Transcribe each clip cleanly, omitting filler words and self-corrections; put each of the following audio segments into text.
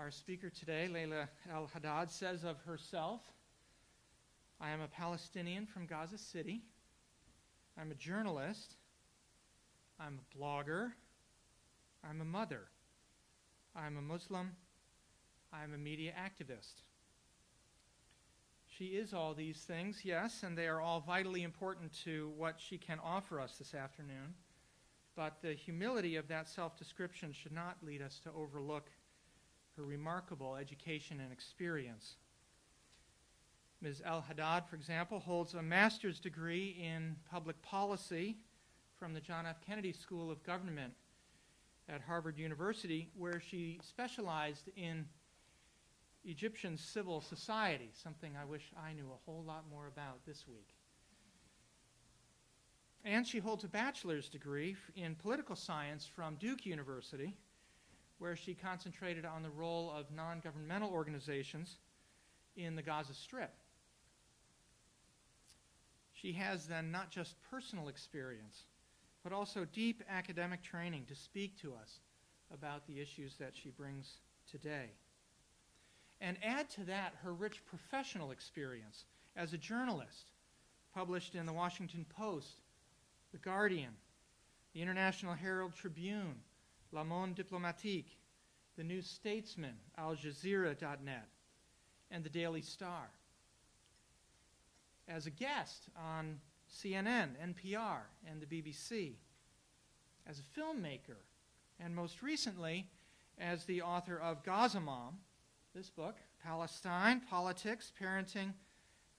Our speaker today, Laila El Haddad, says of herself, "I am a Palestinian from Gaza City. I'm a journalist. I'm a blogger. I'm a mother. I'm a Muslim. I'm a media activist." She is all these things, yes, and they are all vitally important to what she can offer us this afternoon. But the humility of that self-description should not lead us to overlook her remarkable education and experience. Ms. El Haddad, for example, holds a master's degree in public policy from the John F. Kennedy School of Government at Harvard University, where she specialized in Egyptian civil society, something I wish I knew a whole lot more about this week. And she holds a bachelor's degree in political science from Duke University, where she concentrated on the role of non-governmental organizations in the Gaza Strip. She has then not just personal experience, but also deep academic training to speak to us about the issues that she brings today. And add to that her rich professional experience as a journalist, published in the Washington Post, The Guardian, the International Herald Tribune, Le Monde Diplomatique, the New Statesman, Al Jazeera.net, and the Daily Star. As a guest on CNN, NPR, and the BBC, as a filmmaker, and most recently as the author of Gaza Mom, this book, Palestine, Politics, Parenting,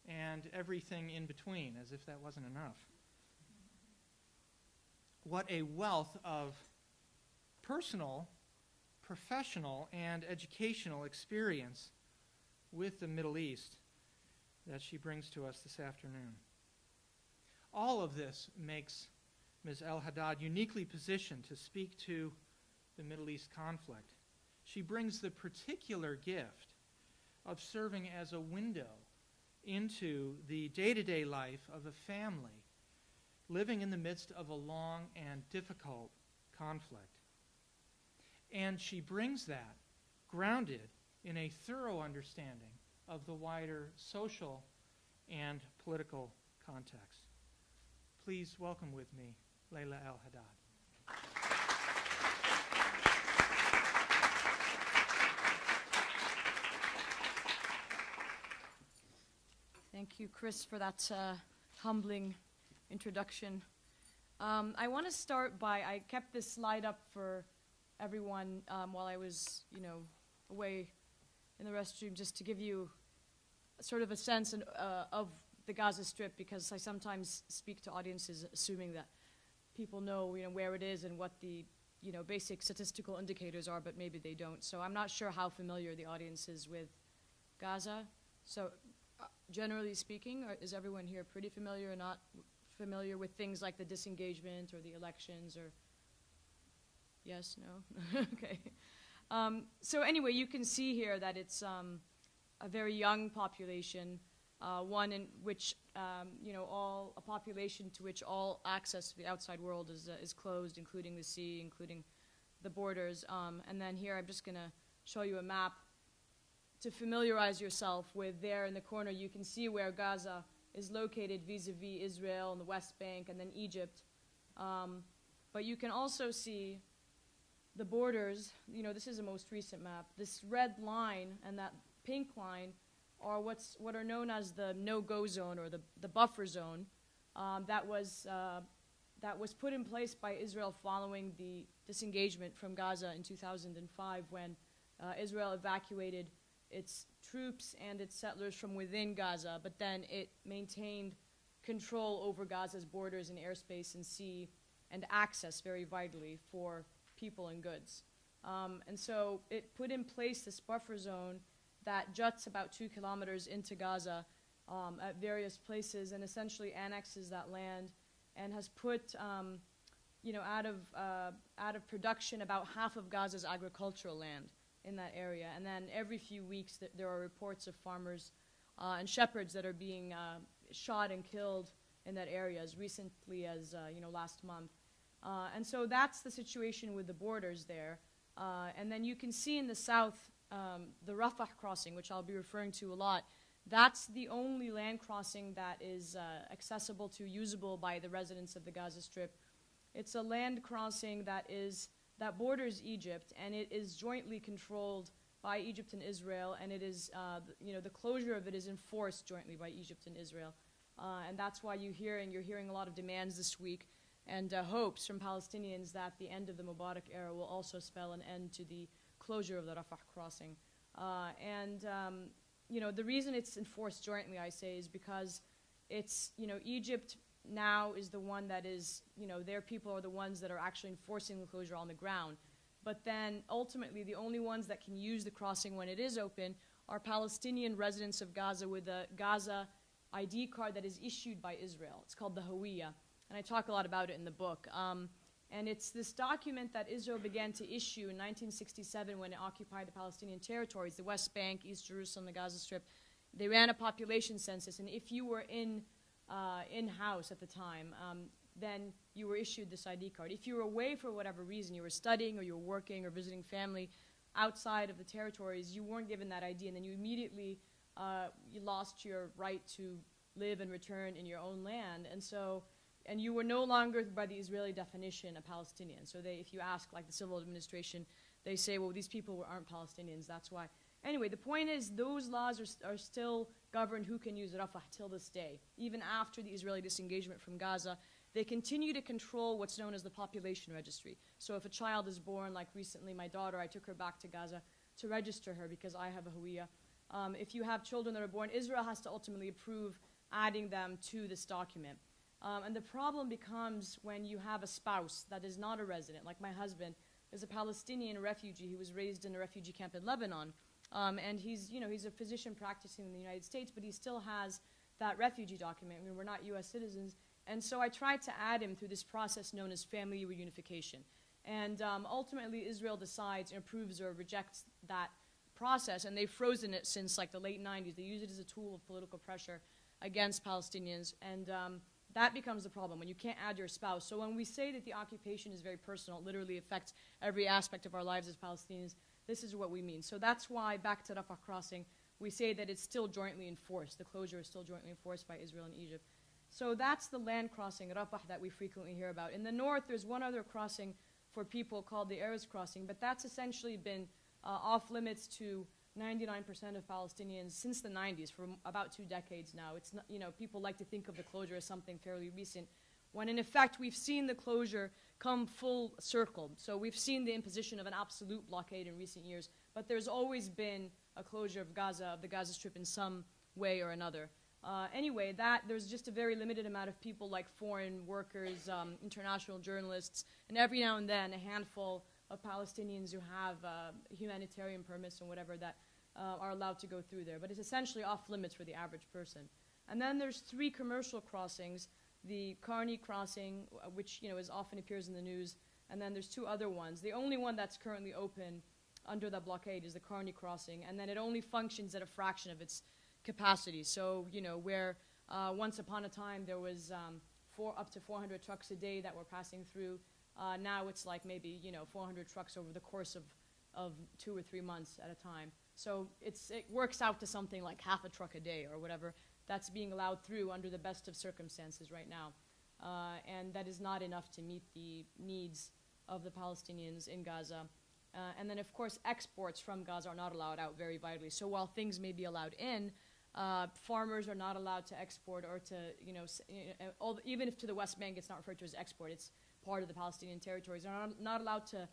and Everything in Between, as if that wasn't enough. What a wealth of personal, professional, and educational experience with the Middle East that she brings to us this afternoon. All of this makes Ms. El Haddad uniquely positioned to speak to the Middle East conflict. She brings the particular gift of serving as a window into the day-to-day life of a family living in the midst of a long and difficult conflict. And she brings that grounded in a thorough understanding of the wider social and political context. Please welcome with me Laila El Haddad. Thank you, Chris, for that humbling introduction. I want to start by, I kept this slide up for everyone while I was, away in the restroom, just to give you sort of a sense of the Gaza Strip, because I sometimes speak to audiences assuming that people know, where it is and what the, basic statistical indicators are, but maybe they don't. So I'm not sure how familiar the audience is with Gaza. So generally speaking, is everyone here pretty familiar or not familiar with things like the disengagement or the elections, or yes, no? Okay. So anyway, you can see here that it's a very young population, one in which, a population to which all access to the outside world is closed, including the sea, including the borders. And then here I'm just going to show you a map to familiarize yourself with. There in the corner, you can see where Gaza is located vis-a-vis Israel and the West Bank and then Egypt. But you can also see the borders. This is a most recent map. This red line and that pink line are what are known as the no-go zone, or the buffer zone, that was put in place by Israel following the disengagement from Gaza in 2005, when Israel evacuated its troops and its settlers from within Gaza, but then it maintained control over Gaza's borders and airspace and sea and access, very vitally, for people and goods. And so it put in place this buffer zone that juts about 2 kilometers into Gaza at various places, and essentially annexes that land, and has put out of production about half of Gaza's agricultural land in that area. And then every few weeks there are reports of farmers and shepherds that are being shot and killed in that area, as recently as last month. And so that's the situation with the borders there. And then you can see in the south the Rafah crossing, which I'll be referring to a lot, that's the only land crossing that is accessible to, usable by the residents of the Gaza Strip. It's a land crossing that borders Egypt, and it is jointly controlled by Egypt and Israel, and it is, the closure of it is enforced jointly by Egypt and Israel. And that's why you're hearing a lot of demands this week and hopes from Palestinians that the end of the Mubarak era will also spell an end to the closure of the Rafah crossing. The reason it's enforced jointly, I say, is because it's, Egypt now is the one that is, their people are the ones that are actually enforcing the closure on the ground. But then ultimately the only ones that can use the crossing when it is open are Palestinian residents of Gaza with a Gaza ID card that is issued by Israel. It's called the Hawea, and I talk a lot about it in the book. And it's this document that Israel began to issue in 1967 when it occupied the Palestinian territories, the West Bank, East Jerusalem, the Gaza Strip. They ran a population census, and if you were in-house at the time, then you were issued this ID card. If you were away for whatever reason, you were studying or you were working or visiting family outside of the territories, you weren't given that ID, and then you immediately you lost your right to live and return in your own land. And you were no longer, by the Israeli definition, a Palestinian. So if you ask, like the civil administration, they say, well, these people aren't Palestinians, that's why. Anyway, the point is those laws are still governed who can use Rafah till this day. Even after the Israeli disengagement from Gaza, they continue to control what's known as the population registry. So if a child is born, like recently my daughter, I took her back to Gaza to register her because I have a Hawea. If you have children that are born, Israel has to ultimately approve adding them to this document. And the problem becomes when you have a spouse that is not a resident, like my husband is a Palestinian refugee. He was raised in a refugee camp in Lebanon. And he's a physician practicing in the United States, but he still has that refugee document. I mean, we're not US citizens. And so I tried to add him through this process known as family reunification. And ultimately, Israel decides and approves or rejects that process, and they've frozen it since like the late 90s. They use it as a tool of political pressure against Palestinians, and that becomes the problem when you can't add your spouse. So when we say that the occupation is very personal, it literally affects every aspect of our lives as Palestinians, this is what we mean. So that's why, back to Rafah crossing, we say that it's still jointly enforced. The closure is still jointly enforced by Israel and Egypt. So that's the land crossing, Rafah, that we frequently hear about. In the north, there's one other crossing for people called the Erez crossing, but that's essentially been off limits to 99% of Palestinians since the 90s, for about 2 decades now. It's not, people like to think of the closure as something fairly recent, when in effect we've seen the closure come full circle. So we've seen the imposition of an absolute blockade in recent years, but there's always been a closure of Gaza, of the Gaza Strip in some way or another. Anyway, there's just a very limited amount of people like foreign workers, international journalists, and every now and then a handful of Palestinians who have humanitarian permits and whatever that are allowed to go through there. But it's essentially off limits for the average person. And then there's 3 commercial crossings, the Carney crossing, which is often appears in the news, and then there's 2 other ones. The only one that's currently open under the blockade is the Carney crossing, and then it only functions at a fraction of its capacity. So, where once upon a time there was up to 400 trucks a day that were passing through, now it's like maybe 400 trucks over the course of 2 or 3 months at a time. So it works out to something like half a truck a day or whatever that's being allowed through under the best of circumstances right now. And that is not enough to meet the needs of the Palestinians in Gaza. And then, of course, exports from Gaza are not allowed out very vitally. So while things may be allowed in, farmers are not allowed to export or to, even if to the West Bank it's not referred to as export, it's part of the Palestinian territories. They're not allowed to,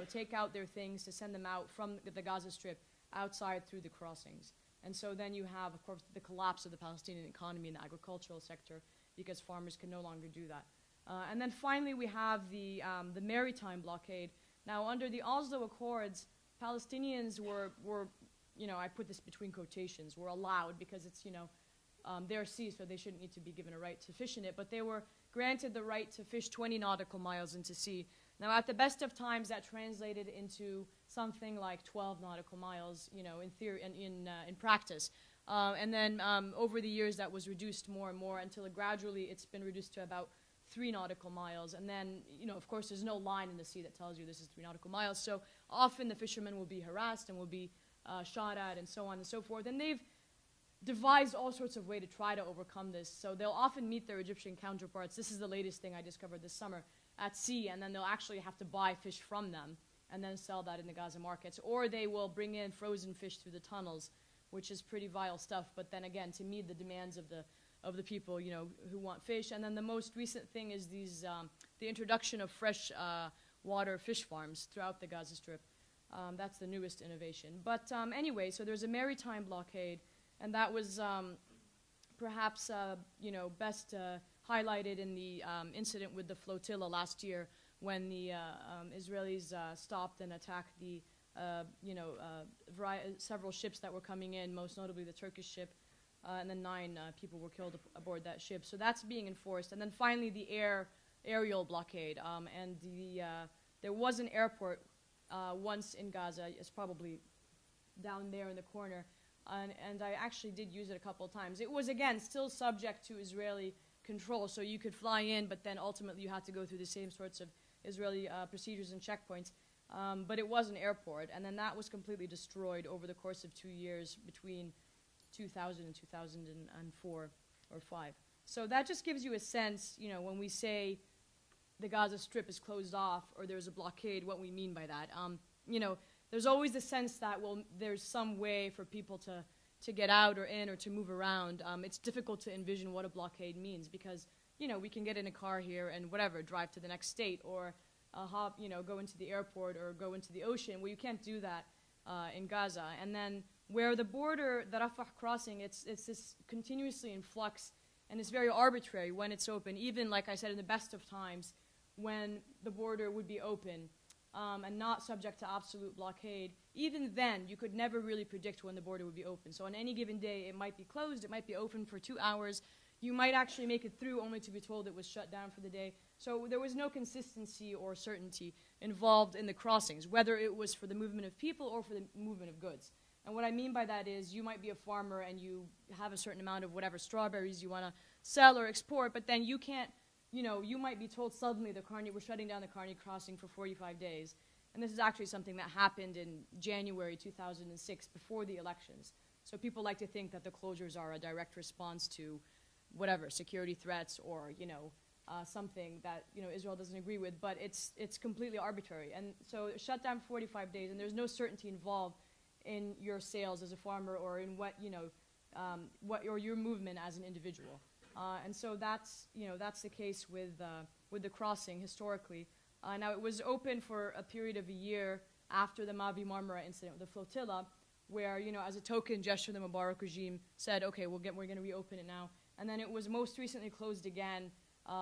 take out their things, to send them out from the Gaza Strip outside through the crossings. And so then you have, of course, the collapse of the Palestinian economy in the agricultural sector because farmers can no longer do that. And then finally we have the Maritime blockade. Now, under the Oslo Accords, Palestinians were I put this between quotations, were allowed because it's, their sea, so they shouldn't need to be given a right to fish in it, but they were granted the right to fish 20 nautical miles into sea. Now, at the best of times, that translated into something like 12 nautical miles, in theory and in practice. And then over the years, that was reduced more and more until gradually it's been reduced to about 3 nautical miles. And then, of course, there's no line in the sea that tells you this is 3 nautical miles. So often the fishermen will be harassed and will be shot at and so on and so forth. And they've devised all sorts of ways to try to overcome this. So they'll often meet their Egyptian counterparts. This is the latest thing I discovered this summer at sea, and then they'll actually have to buy fish from them and then sell that in the Gaza markets. Or they will bring in frozen fish through the tunnels, which is pretty vile stuff, but then again, to meet the demands of the people, you know, who want fish. And then the most recent thing is these, the introduction of fresh water fish farms throughout the Gaza Strip. That's the newest innovation. But anyway, so there's a maritime blockade, and that was perhaps, you know, best highlighted in the incident with the flotilla last year when the Israelis stopped and attacked the, you know, several ships that were coming in, most notably the Turkish ship, and then 9 people were killed aboard that ship. So that's being enforced. And then finally the aerial blockade. And there was an airport once in Gaza. It's probably down there in the corner. And I actually did use it a couple of times. It was, again, still subject to Israeli control. So you could fly in, but then ultimately you had to go through the same sorts of Israeli procedures and checkpoints. But it was an airport. And then that was completely destroyed over the course of 2 years between 2000 and 2004 or 5. So that just gives you a sense, you know, when we say the Gaza Strip is closed off or there's a blockade, what we mean by that. You know, there's always the sense that, well, there's some way for people to get out or in or to move around. It's difficult to envision what a blockade means because, you know, we can get in a car here and whatever, drive to the next state or hop, you know, go into the airport or go into the ocean. Well, you can't do that in Gaza. And then where the border, the Rafah crossing, it's this continuously in flux, and it's very arbitrary when it's open, even, like I said, in the best of times, when the border would be open and not subject to absolute blockade. Even then, you could never really predict when the border would be open. So on any given day, it might be closed, it might be open for 2 hours. You might actually make it through only to be told it was shut down for the day. So there was no consistency or certainty involved in the crossings, whether it was for the movement of people or for the movement of goods. And what I mean by that is you might be a farmer and you have a certain amount of whatever strawberries you want to sell or export, but then you can't, you know, you might be told suddenly we're shutting down the Carney crossing for 45 days. And this is actually something that happened in January 2006 before the elections. So people like to think that the closures are a direct response to whatever, security threats or, you know, something that, you know, Israel doesn't agree with, but it's completely arbitrary. And so shut down for 45 days, and there's no certainty involved in your sales as a farmer or in what, you know, or your movement as an individual. And so that's, you know, that's the case with the crossing historically. Now it was open for a period of a year after the Mavi Marmara incident with the flotilla, where, you know, as a token gesture, the Mubarak regime said, okay, we're going to reopen it now. And then it was most recently closed again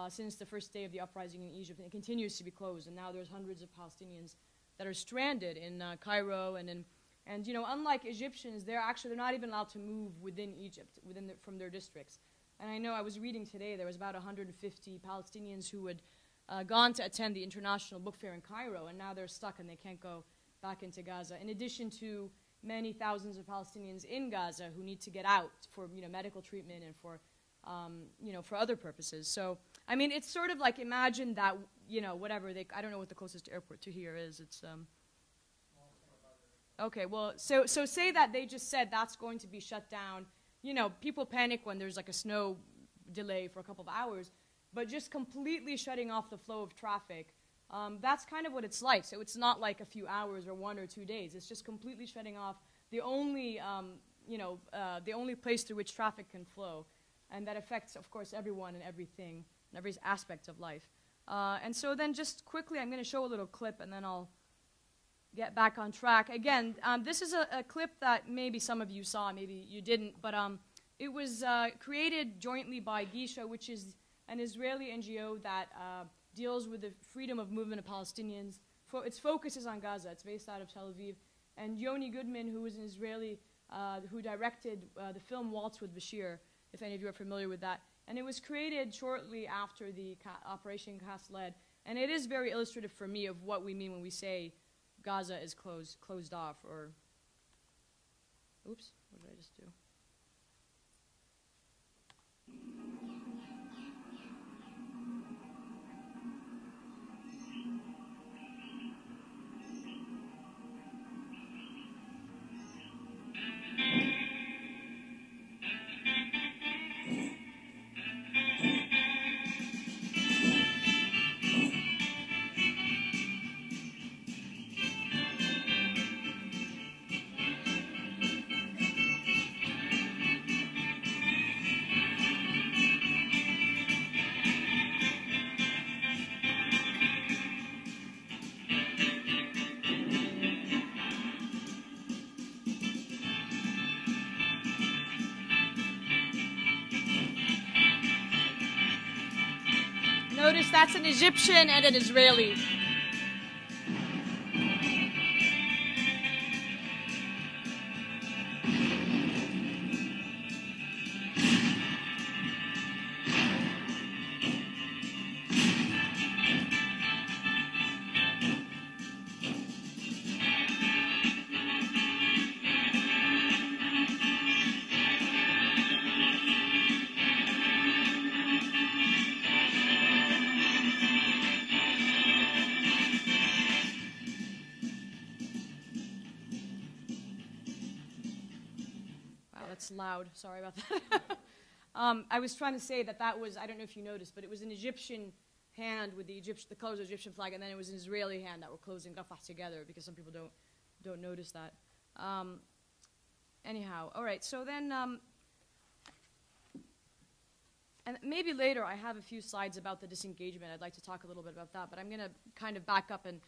since the first day of the uprising in Egypt, and it continues to be closed. And now there's hundreds of Palestinians that are stranded in Cairo and you know, unlike Egyptians, they're not even allowed to move within Egypt, from their districts. And I know I was reading today there was about 150 Palestinians who had gone to attend the International Book Fair in Cairo, and now they're stuck and they can't go back into Gaza. In addition to many thousands of Palestinians in Gaza who need to get out for, you know, medical treatment and for, you know, for other purposes. So, I mean, it's sort of like, imagine that, you know, whatever, I don't know what the closest airport to here is. It's, okay, well, so say that they just said that's going to be shut down. You know, people panic when there's like a snow delay for a couple of hours, but just completely shutting off the flow of traffic, that's kind of what it's like. So it's not like a few hours or 1 or 2 days. It's just completely shutting off the only, you know, the only place through which traffic can flow. And that affects, of course, everyone and everything, and every aspect of life. And so then just quickly, I'm going to show a little clip, and then I'll get back on track. Again, this is a clip that maybe some of you saw, maybe you didn't, but it was created jointly by Gisha, which is an Israeli NGO that deals with the freedom of movement of Palestinians. Its focus is on Gaza. It's based out of Tel Aviv. And Yoni Goodman, who is an Israeli, who directed the film Waltz with Bashir, if any of you are familiar with that. And it was created shortly after the Operation Cast Lead. And it is very illustrative for me of what we mean when we say Gaza is closed off, or, oops, what did I just do? notice that's an Egyptian and an Israeli. That's loud. Sorry about that. I was trying to say that was, I don't know if you noticed, but it was an Egyptian hand with the colors of the Egyptian flag, and then it was an Israeli hand that were closing Rafah together, because some people don't notice that. Anyhow, all right. So then, and maybe later I have a few slides about the disengagement. I'd like to talk a little bit about that, but I'm going to kind of back up and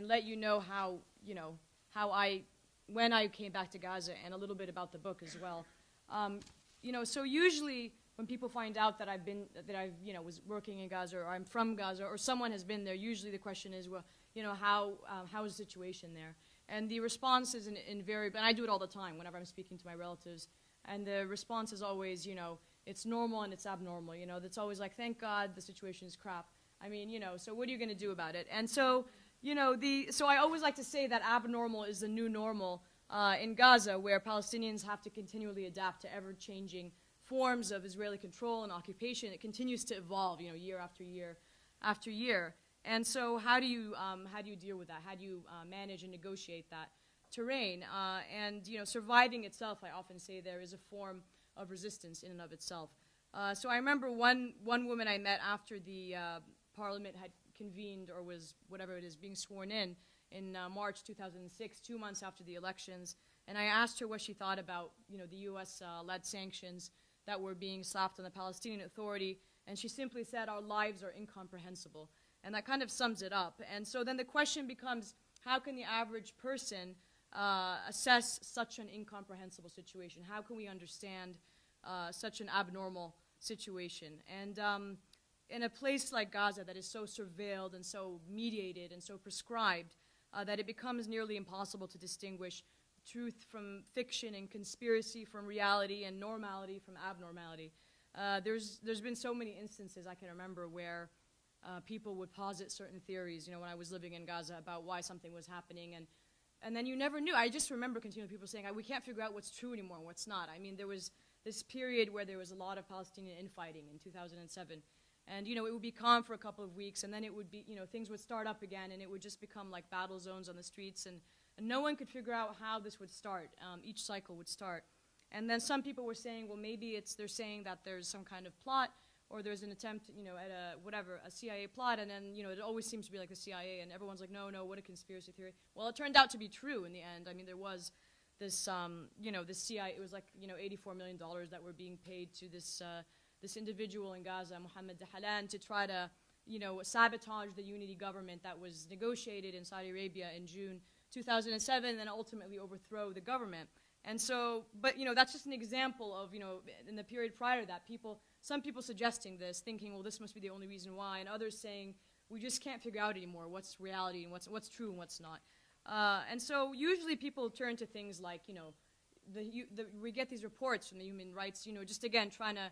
let you know how when I came back to Gaza, and a little bit about the book as well. So usually when people find out that I was working in Gaza, or I'm from Gaza, or someone has been there, usually the question is, well, how is the situation there? And the response is invariable, and I do it all the time whenever I'm speaking to my relatives, and the response is always, it's normal and it's abnormal. That's always like, thank God the situation is crap. I mean, so what are you going to do about it? And so, so I always like to say that abnormal is the new normal in Gaza, where Palestinians have to continually adapt to ever-changing forms of Israeli control and occupation. It continues to evolve, year after year after year. And so how do you deal with that? How do you manage and negotiate that terrain? And surviving itself, I often say, there is a form of resistance in and of itself. So I remember one woman I met after the parliament had convened, or was, whatever it is, being sworn in March 2006, 2 months after the elections, and I asked her what she thought about, the U.S.-led sanctions that were being slapped on the Palestinian Authority, and she simply said, our lives are incomprehensible. And that kind of sums it up. And so then the question becomes, how can the average person assess such an incomprehensible situation? How can we understand such an abnormal situation? And in a place like Gaza that is so surveilled and so mediated and so prescribed that it becomes nearly impossible to distinguish truth from fiction and conspiracy from reality and normality from abnormality. There's been so many instances I can remember where people would posit certain theories, when I was living in Gaza, about why something was happening, and then you never knew. I just remember continually people saying, we can't figure out what's true anymore and what's not. I mean, there was this period where there was a lot of Palestinian infighting in 2007. And, it would be calm for a couple of weeks, and then it would be, things would start up again, and it would just become like battle zones on the streets, and no one could figure out how this would start. Each cycle would start. And then some people were saying, well, maybe they're saying that there's some kind of plot, or there's an attempt, at a CIA plot, and then, it always seems to be like the CIA, and everyone's like, no, what a conspiracy theory. Well, it turned out to be true in the end. I mean, there was this, this CIA, it was like, $84 million that were being paid to this individual in Gaza, Mohammed Dahalan, to try to, sabotage the unity government that was negotiated in Saudi Arabia in June 2007, and then ultimately overthrow the government. And so, but, that's just an example of, in the period prior to that, some people suggesting this, thinking, well, this must be the only reason why, and others saying, we just can't figure out anymore what's reality and what's true and what's not. And so usually people turn to things like, we get these reports from the human rights, just again trying to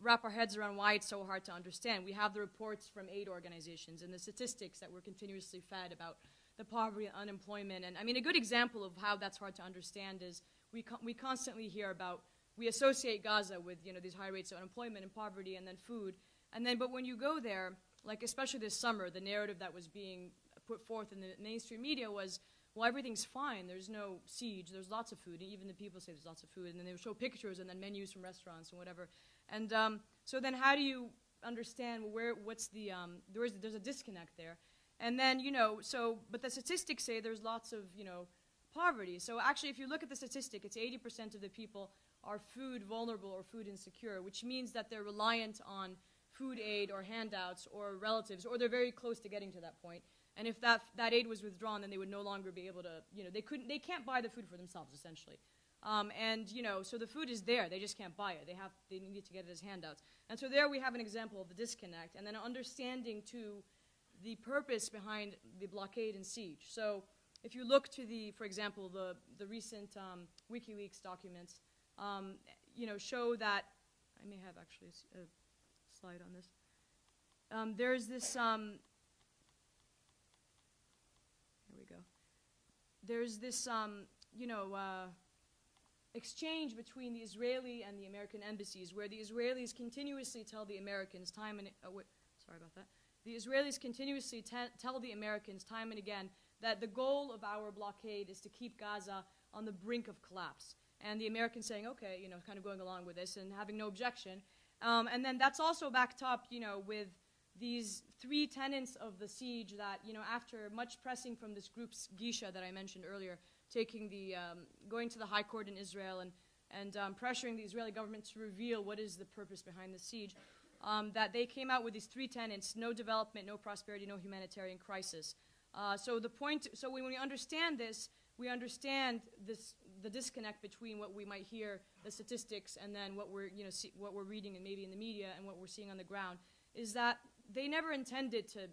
wrap our heads around why it's so hard to understand. We have the reports from aid organizations and the statistics that we're continuously fed about the poverty and unemployment. And I mean, a good example of how that's hard to understand is we constantly hear about, we associate Gaza with, these high rates of unemployment and poverty and then food. And then, but when you go there, like especially this summer, the narrative that was being put forth in the mainstream media was, well, everything's fine. There's no siege. There's lots of food. And even the people say there's lots of food. And then they would show pictures and then menus from restaurants and whatever. And so then how do you understand what's the, there's a disconnect there. And then, but the statistics say there's lots of, poverty. So actually, if you look at the statistic, it's 80% of the people are food vulnerable or food insecure, which means that they're reliant on food aid or handouts or relatives, or they're very close to getting to that point. And if that aid was withdrawn, then they would no longer be able to, they can't buy the food for themselves, essentially. And, so the food is there. They just can't buy it. They need to get it as handouts. And so there we have an example of the disconnect. And then understanding, too, the purpose behind the blockade and siege. So if you look to for example, the recent WikiLeaks documents, show that, I may have actually a slide on this. There's this, here we go. There's this, exchange between the Israeli and the American embassies, where the Israelis continuously tell the Americans the Israelis continuously tell the Americans time and again that the goal of our blockade is to keep Gaza on the brink of collapse. And the Americans saying, okay, kind of going along with this and having no objection. And then that's also backed up, with these 3 tenets of the siege that, after much pressing from this group's Gisha that I mentioned earlier, going to the High Court in Israel and pressuring the Israeli government to reveal what is the purpose behind the siege, that they came out with these 3 tenets: no development, no prosperity, no humanitarian crisis. So when we understand this, we understand the disconnect between what we might hear, the statistics, and then what we're reading and maybe in the media and what we're seeing on the ground, is that they never intended to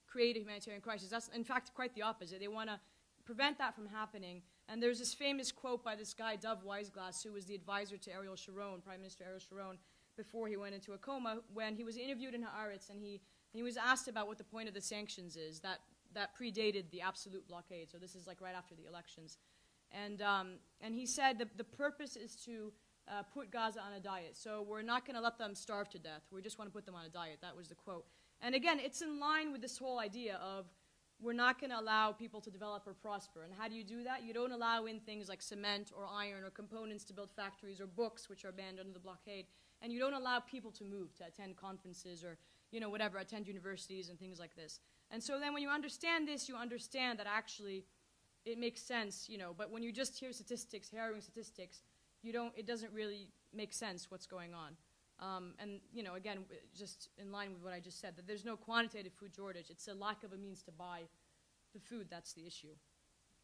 create a humanitarian crisis. That's in fact quite the opposite. They want to prevent that from happening. And there's this famous quote by this guy, Dov Weisglass, who was the advisor to Ariel Sharon, Prime Minister Ariel Sharon, before he went into a coma, when he was interviewed in Haaretz, and he was asked about what the point of the sanctions is that predated the absolute blockade. So this is like right after the elections. And he said the purpose is to put Gaza on a diet. So we're not going to let them starve to death. We just want to put them on a diet. That was the quote. And again, it's in line with this whole idea of we're not going to allow people to develop or prosper. And how do you do that? You don't allow in things like cement or iron or components to build factories or books, which are banned under the blockade. And you don't allow people to move, to attend conferences or, whatever, attend universities and things like this. And so then when you understand this, you understand that actually it makes sense, but when you just hear statistics, harrowing statistics, it doesn't really make sense what's going on. And, again, just in line with what I just said, that there's no quantitative food shortage. It's a lack of a means to buy the food that's the issue.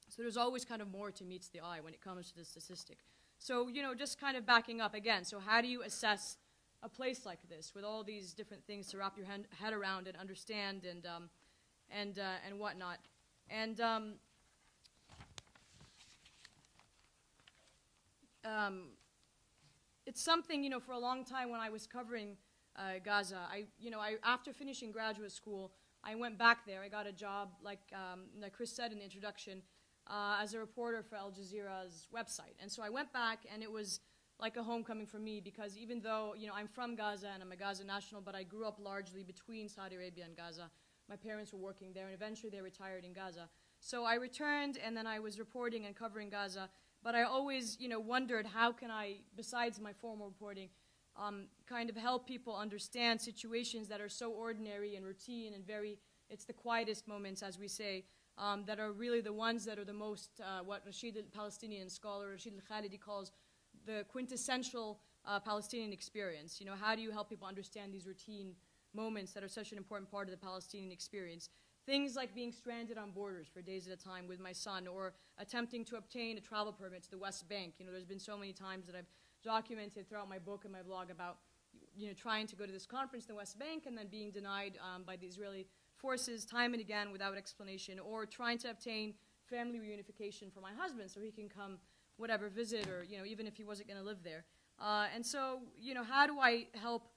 So there's always kind of more to meets the eye when it comes to the statistic. So, just kind of backing up again. So how do you and a place like this with all these different things to wrap your head around and understand and whatnot? And it's something, for a long time when I was covering Gaza, after finishing graduate school, I went back there. I got a job, like Chris said in the introduction, as a reporter for Al Jazeera's website. And so I went back, and it was like a homecoming for me, because even though, I'm from Gaza and I'm a Gaza national, but I grew up largely between Saudi Arabia and Gaza. My parents were working there, and eventually they retired in Gaza. So I returned, and then I was reporting and covering Gaza. But I always, wondered how can I, besides my formal reporting, kind of help people understand situations that are so ordinary and routine and it's the quietest moments, as we say, that are really the ones that are the most, what Rashid, Palestinian scholar Rashid Al-Khalidi calls the quintessential Palestinian experience. How do you help people understand these routine moments that are such an important part of the Palestinian experience? Things like being stranded on borders for days at a time with my son, or attempting to obtain a travel permit to the West Bank. There's been so many times that I've documented throughout my book and my blog about, trying to go to this conference in the West Bank and then being denied by the Israeli forces time and again without explanation, or trying to obtain family reunification for my husband so he can come, whatever, visit, or, even if he wasn't going to live there. And so, how do I help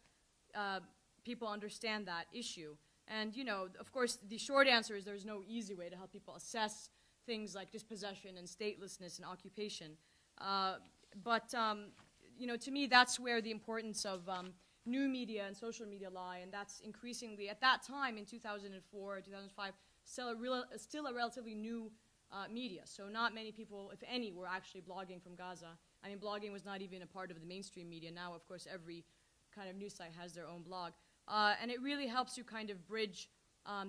people understand that issue? And, of course, the short answer is there's no easy way to help people assess things like dispossession and statelessness and occupation. But to me, that's where the importance of new media and social media lie, and that's increasingly, at that time in 2004, 2005, still a relatively new media. So not many people, if any, were actually blogging from Gaza. I mean, blogging was not even a part of the mainstream media. Now, of course, every kind of news site has their own blog. And it really helps you kind of bridge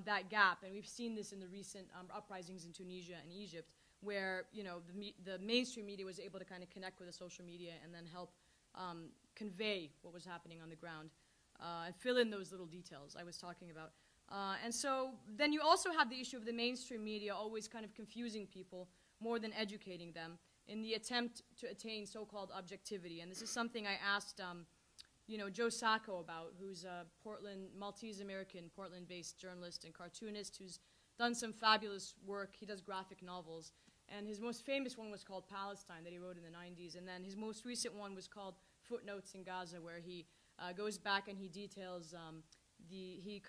that gap. And we've seen this in the recent uprisings in Tunisia and Egypt, where the mainstream media was able to kind of connect with the social media and then help convey what was happening on the ground and fill in those little details I was talking about. And so then you also have the issue of the mainstream media always kind of confusing people more than educating them in the attempt to attain so-called objectivity. And this is something I asked Joe Sacco about, who's a Maltese-American, Portland-based journalist and cartoonist who's done some fabulous work. He does graphic novels. And his most famous one was called Palestine, that he wrote in the 90s. And then his most recent one was called Footnotes in Gaza, where he goes back and he details he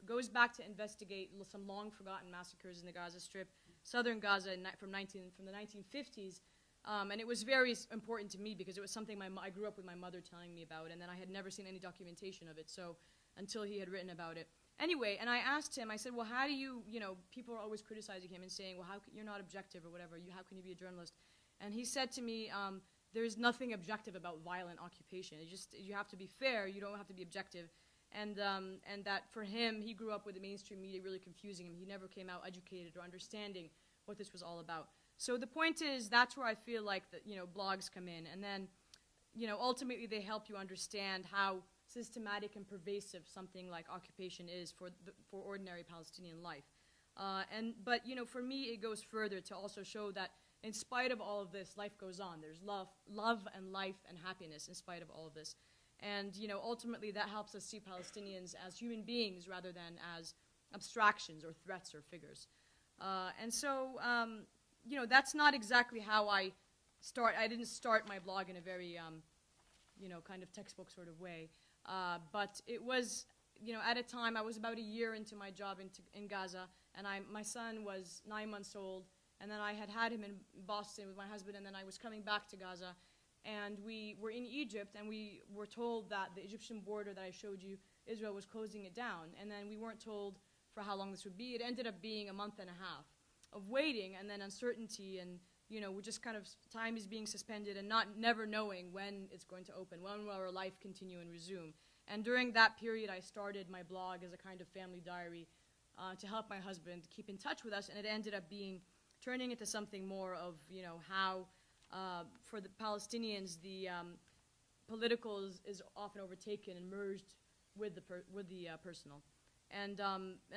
goes back to investigate some long-forgotten massacres in the Gaza Strip, southern Gaza from the 1950s. And it was very important to me because it was something I grew up with my mother telling me about, and then I had never seen any documentation of it, so until he had written about it. Anyway, and I asked him, I said, well, how do you, people are always criticizing him and saying, well, you're not objective or whatever, how can you be a journalist? And he said to me, there's nothing objective about violent occupation. You have to be fair, you don't have to be objective. And that for him, he grew up with the mainstream media really confusing him. He never came out educated or understanding what this was all about. So the point is, that's where I feel like blogs come in. And then, ultimately they help you understand how systematic and pervasive something like occupation is for ordinary Palestinian life. But for me, it goes further to also show that in spite of all of this, life goes on. There's love and life and happiness in spite of all of this. And ultimately that helps us see Palestinians as human beings rather than as abstractions or threats or figures. That's not exactly how I didn't start my blog in a very, kind of textbook sort of way. But it was, at a time, I was about a year into my job in Gaza, and my son was 9 months old, and then I had him in Boston with my husband, and then I was coming back to Gaza, and we were in Egypt, and we were told that the Egyptian border that I showed you, Israel was closing it down, and then we weren't told for how long this would be. It ended up being a month and a half of waiting, and then uncertainty, and we're just kind of, time is being suspended and never knowing when it's going to open, when will our life continue and resume. And during that period, I started my blog as a kind of family diary to help my husband keep in touch with us, and it ended up turning into something more of, how for the Palestinians, the political is often overtaken and merged with the personal. And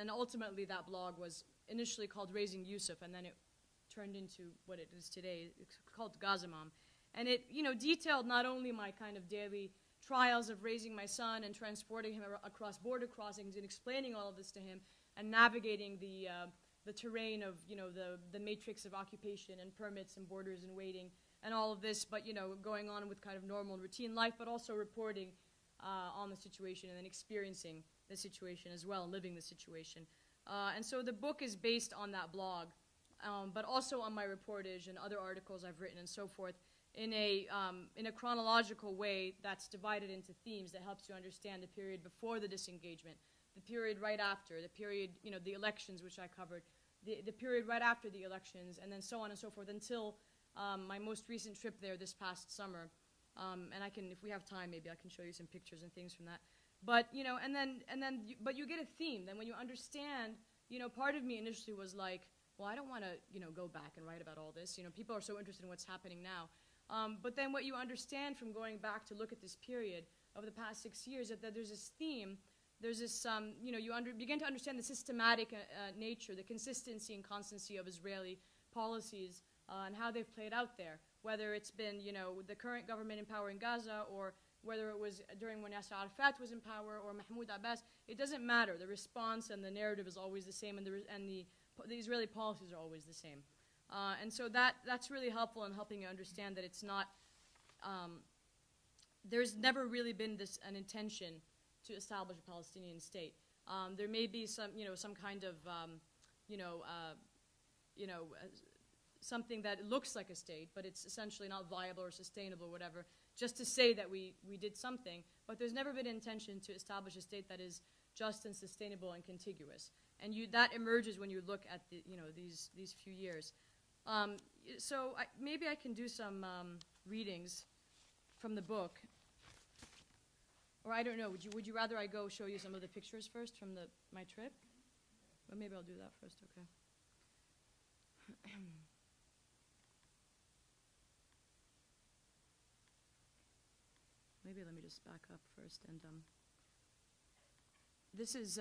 ultimately that blog was initially called Raising Yusuf, and then it turned into what it is today. It's called Gaza Mom. And it, detailed not only my kind of daily trials of raising my son and transporting him across border crossings and explaining all of this to him and navigating the terrain of, the matrix of occupation and permits and borders and waiting and all of this, but, going on with kind of normal routine life, but also reporting on the situation and then experiencing the situation as well, living the situation. And so the book is based on that blog, but also on my reportage and other articles I've written and so forth in a chronological way that's divided into themes that helps you understand the period before the disengagement, the period right after, the period, the elections, which I covered, the period right after the elections, and then so on and so forth until my most recent trip there this past summer. And I can, if we have time, maybe I can show you some pictures and things from that. But, but you get a theme. Then when you understand, part of me initially was like, well, I don't want to, go back and write about all this. People are so interested in what's happening now. But then what you understand from going back to look at this period over the past 6 years is that there's this theme, there's this, you begin to understand the systematic nature, the consistency and constancy of Israeli policies and how they've played out there, whether it's been, the current government in power in Gaza or whether it was during when Yasser Arafat was in power or Mahmoud Abbas. It doesn't matter. The response and the narrative is always the same, and the Israeli policies are always the same. And so that's really helpful in helping you understand that it's not, there's never really been an intention to establish a Palestinian state. There may be some kind of, something that looks like a state, but it's essentially not viable or sustainable or whatever, just to say that we did something. But there's never been an intention to establish a state that is just and sustainable and contiguous. And that emerges when you look at these few years. So maybe I can do some readings from the book. Or I don't know, would you rather I go show you some of the pictures first from my trip? Well, maybe I'll do that first, okay. Maybe let me just back up first. And this is,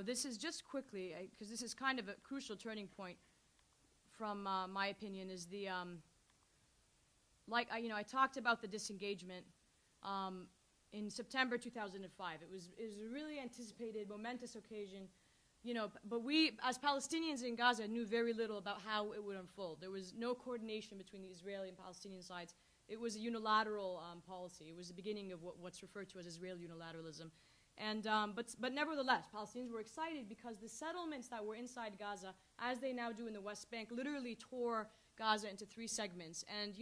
this is just quickly, because this is kind of a crucial turning point from my opinion, is the, I talked about the disengagement in September 2005. It was a really anticipated, momentous occasion, but we, as Palestinians in Gaza, knew very little about how it would unfold. There was no coordination between the Israeli and Palestinian sides. It was a unilateral policy. It was the beginning of what's referred to as Israeli unilateralism. And, but nevertheless, Palestinians were excited because the settlements that were inside Gaza, as they now do in the West Bank, literally tore Gaza into 3 segments. And,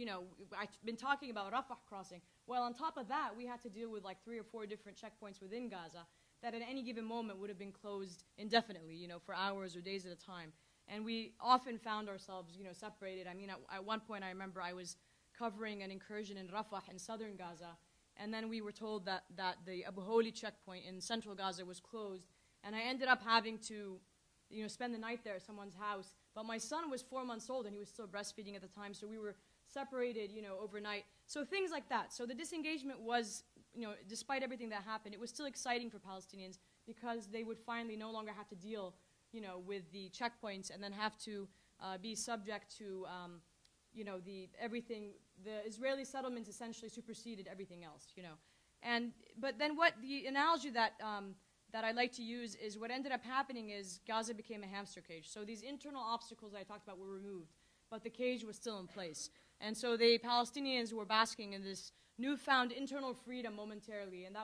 I've been talking about Rafah crossing. Well, on top of that, we had to deal with like 3 or 4 different checkpoints within Gaza that at any given moment would have been closed indefinitely, for hours or days at a time. And we often found ourselves, separated. I mean, at one point I remember I was covering an incursion in Rafah in southern Gaza, and then we were told that the Abu Holi checkpoint in central Gaza was closed, and I ended up having to, spend the night there at someone's house. But my son was 4 months old, and he was still breastfeeding at the time, so we were separated, overnight. So things like that. So the disengagement was, despite everything that happened, it was still exciting for Palestinians because they would finally no longer have to deal, with the checkpoints and then have to be subject to, the Israeli settlements essentially superseded everything else, But then what the analogy that I like to use is what ended up happening is Gaza became a hamster cage. So these internal obstacles that I talked about were removed, but the cage was still in place. And so the Palestinians were basking in this newfound internal freedom momentarily, and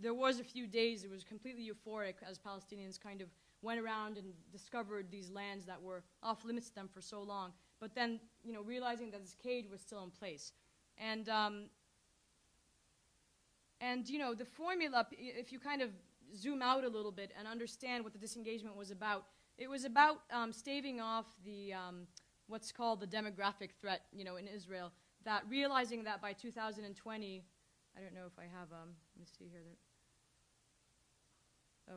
there was a few days, it was completely euphoric as Palestinians kind of went around and discovered these lands that were off limits to them for so long. But then, realizing that this cage was still in place. And the formula, if you kind of zoom out a little bit and understand what the disengagement was about, it was about staving off the, what's called the demographic threat, in Israel, that realizing that by 2020, I don't know if I have, let me see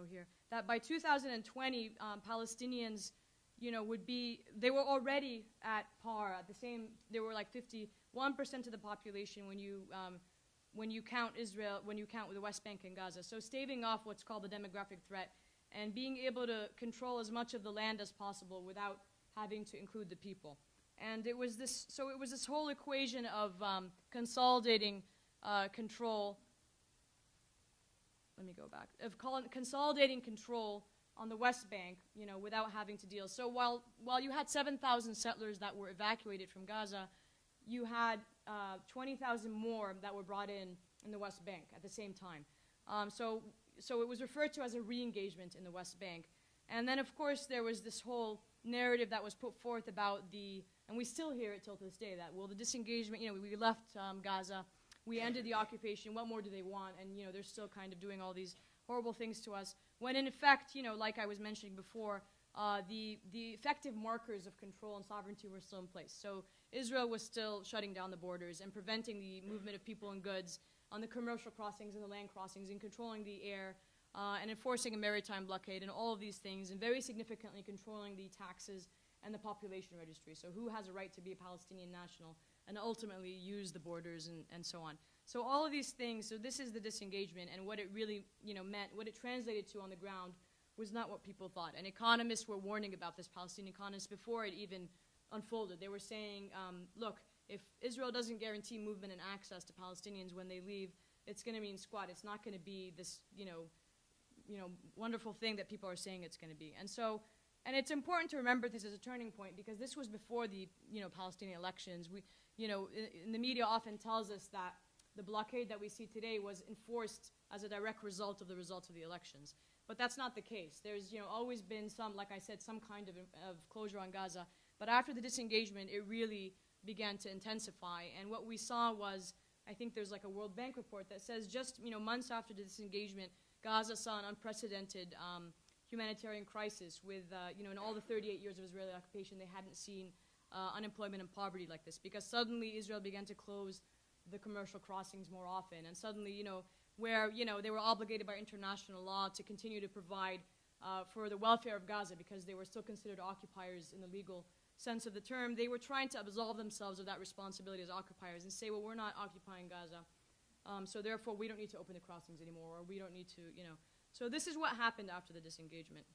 here. That by 2020, Palestinians, they were already at par, at the same, they were like 51% of the population when you count Israel, when you count the West Bank and Gaza. So staving off what's called the demographic threat and being able to control as much of the land as possible without having to include the people. And it was this whole equation of consolidating control. Let me go back. Of consolidating control on the West Bank, without having to deal. So while you had 7,000 settlers that were evacuated from Gaza, you had 20,000 more that were brought in the West Bank at the same time. So it was referred to as a re-engagement in the West Bank. And then, of course, there was this whole narrative that was put forth about and we still hear it till this day, that, well, the disengagement, we left Gaza, we ended the occupation, what more do they want? And, they're still kind of doing all these horrible things to us. When in effect, like I was mentioning before, the effective markers of control and sovereignty were still in place. So Israel was still shutting down the borders and preventing the movement of people and goods on the commercial crossings and the land crossings, and controlling the air, and enforcing a maritime blockade and all of these things, and very significantly controlling the taxes and the population registry. So who has a right to be a Palestinian national and ultimately use the borders and so on. So all of these things, so this is the disengagement, and what it really meant, what it translated to on the ground was not what people thought. And economists were warning about this, Palestinian economists, before it even unfolded. They were saying, look, if Israel doesn't guarantee movement and access to Palestinians when they leave, it's going to mean squat. It's not going to be this, wonderful thing that people are saying it's going to be. And it's important to remember this as a turning point, because this was before the, Palestinian elections. In the media often tells us that the blockade that we see today was enforced as a direct result of the results of the elections. But that's not the case. There's, always been some, like I said, some kind of closure on Gaza. But after the disengagement, it really began to intensify. And what we saw was, I think there's like a World Bank report that says just, months after the disengagement, Gaza saw an unprecedented humanitarian crisis with, in all the 38 years of Israeli occupation, they hadn't seen unemployment and poverty like this, because suddenly Israel began to close the commercial crossings more often, and suddenly, where, they were obligated by international law to continue to provide for the welfare of Gaza, because they were still considered occupiers in the legal sense of the term, they were trying to absolve themselves of that responsibility as occupiers and say, well, we're not occupying Gaza, so therefore we don't need to open the crossings anymore, or we don't need to, So this is what happened after the disengagement.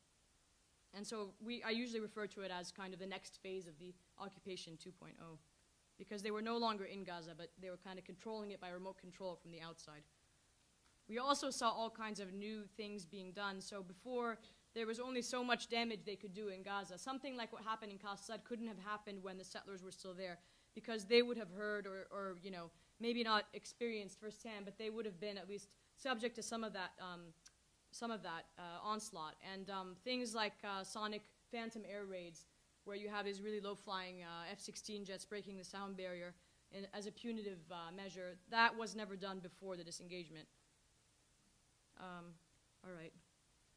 And so I usually refer to it as kind of the next phase of the occupation 2.0, because they were no longer in Gaza, but they were kind of controlling it by remote control from the outside. We also saw all kinds of new things being done. So before, there was only so much damage they could do in Gaza. Something like what happened in Qasad couldn't have happened when the settlers were still there, because they would have heard or you know, maybe not experienced firsthand, but they would have been at least subject to some of that onslaught. And things like sonic phantom air raids, where you have these really low-flying F-16 jets breaking the sound barrier as a punitive measure, that was never done before the disengagement. All right,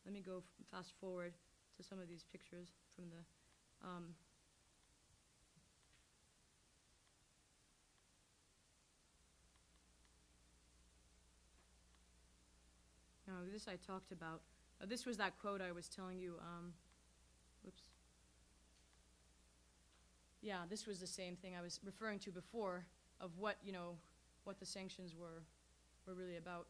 let me go fast forward to some of these pictures from the this I talked about. This was that quote I was telling you. Whoops. Yeah, this was the same thing I was referring to before, of what, you know, what the sanctions were really about.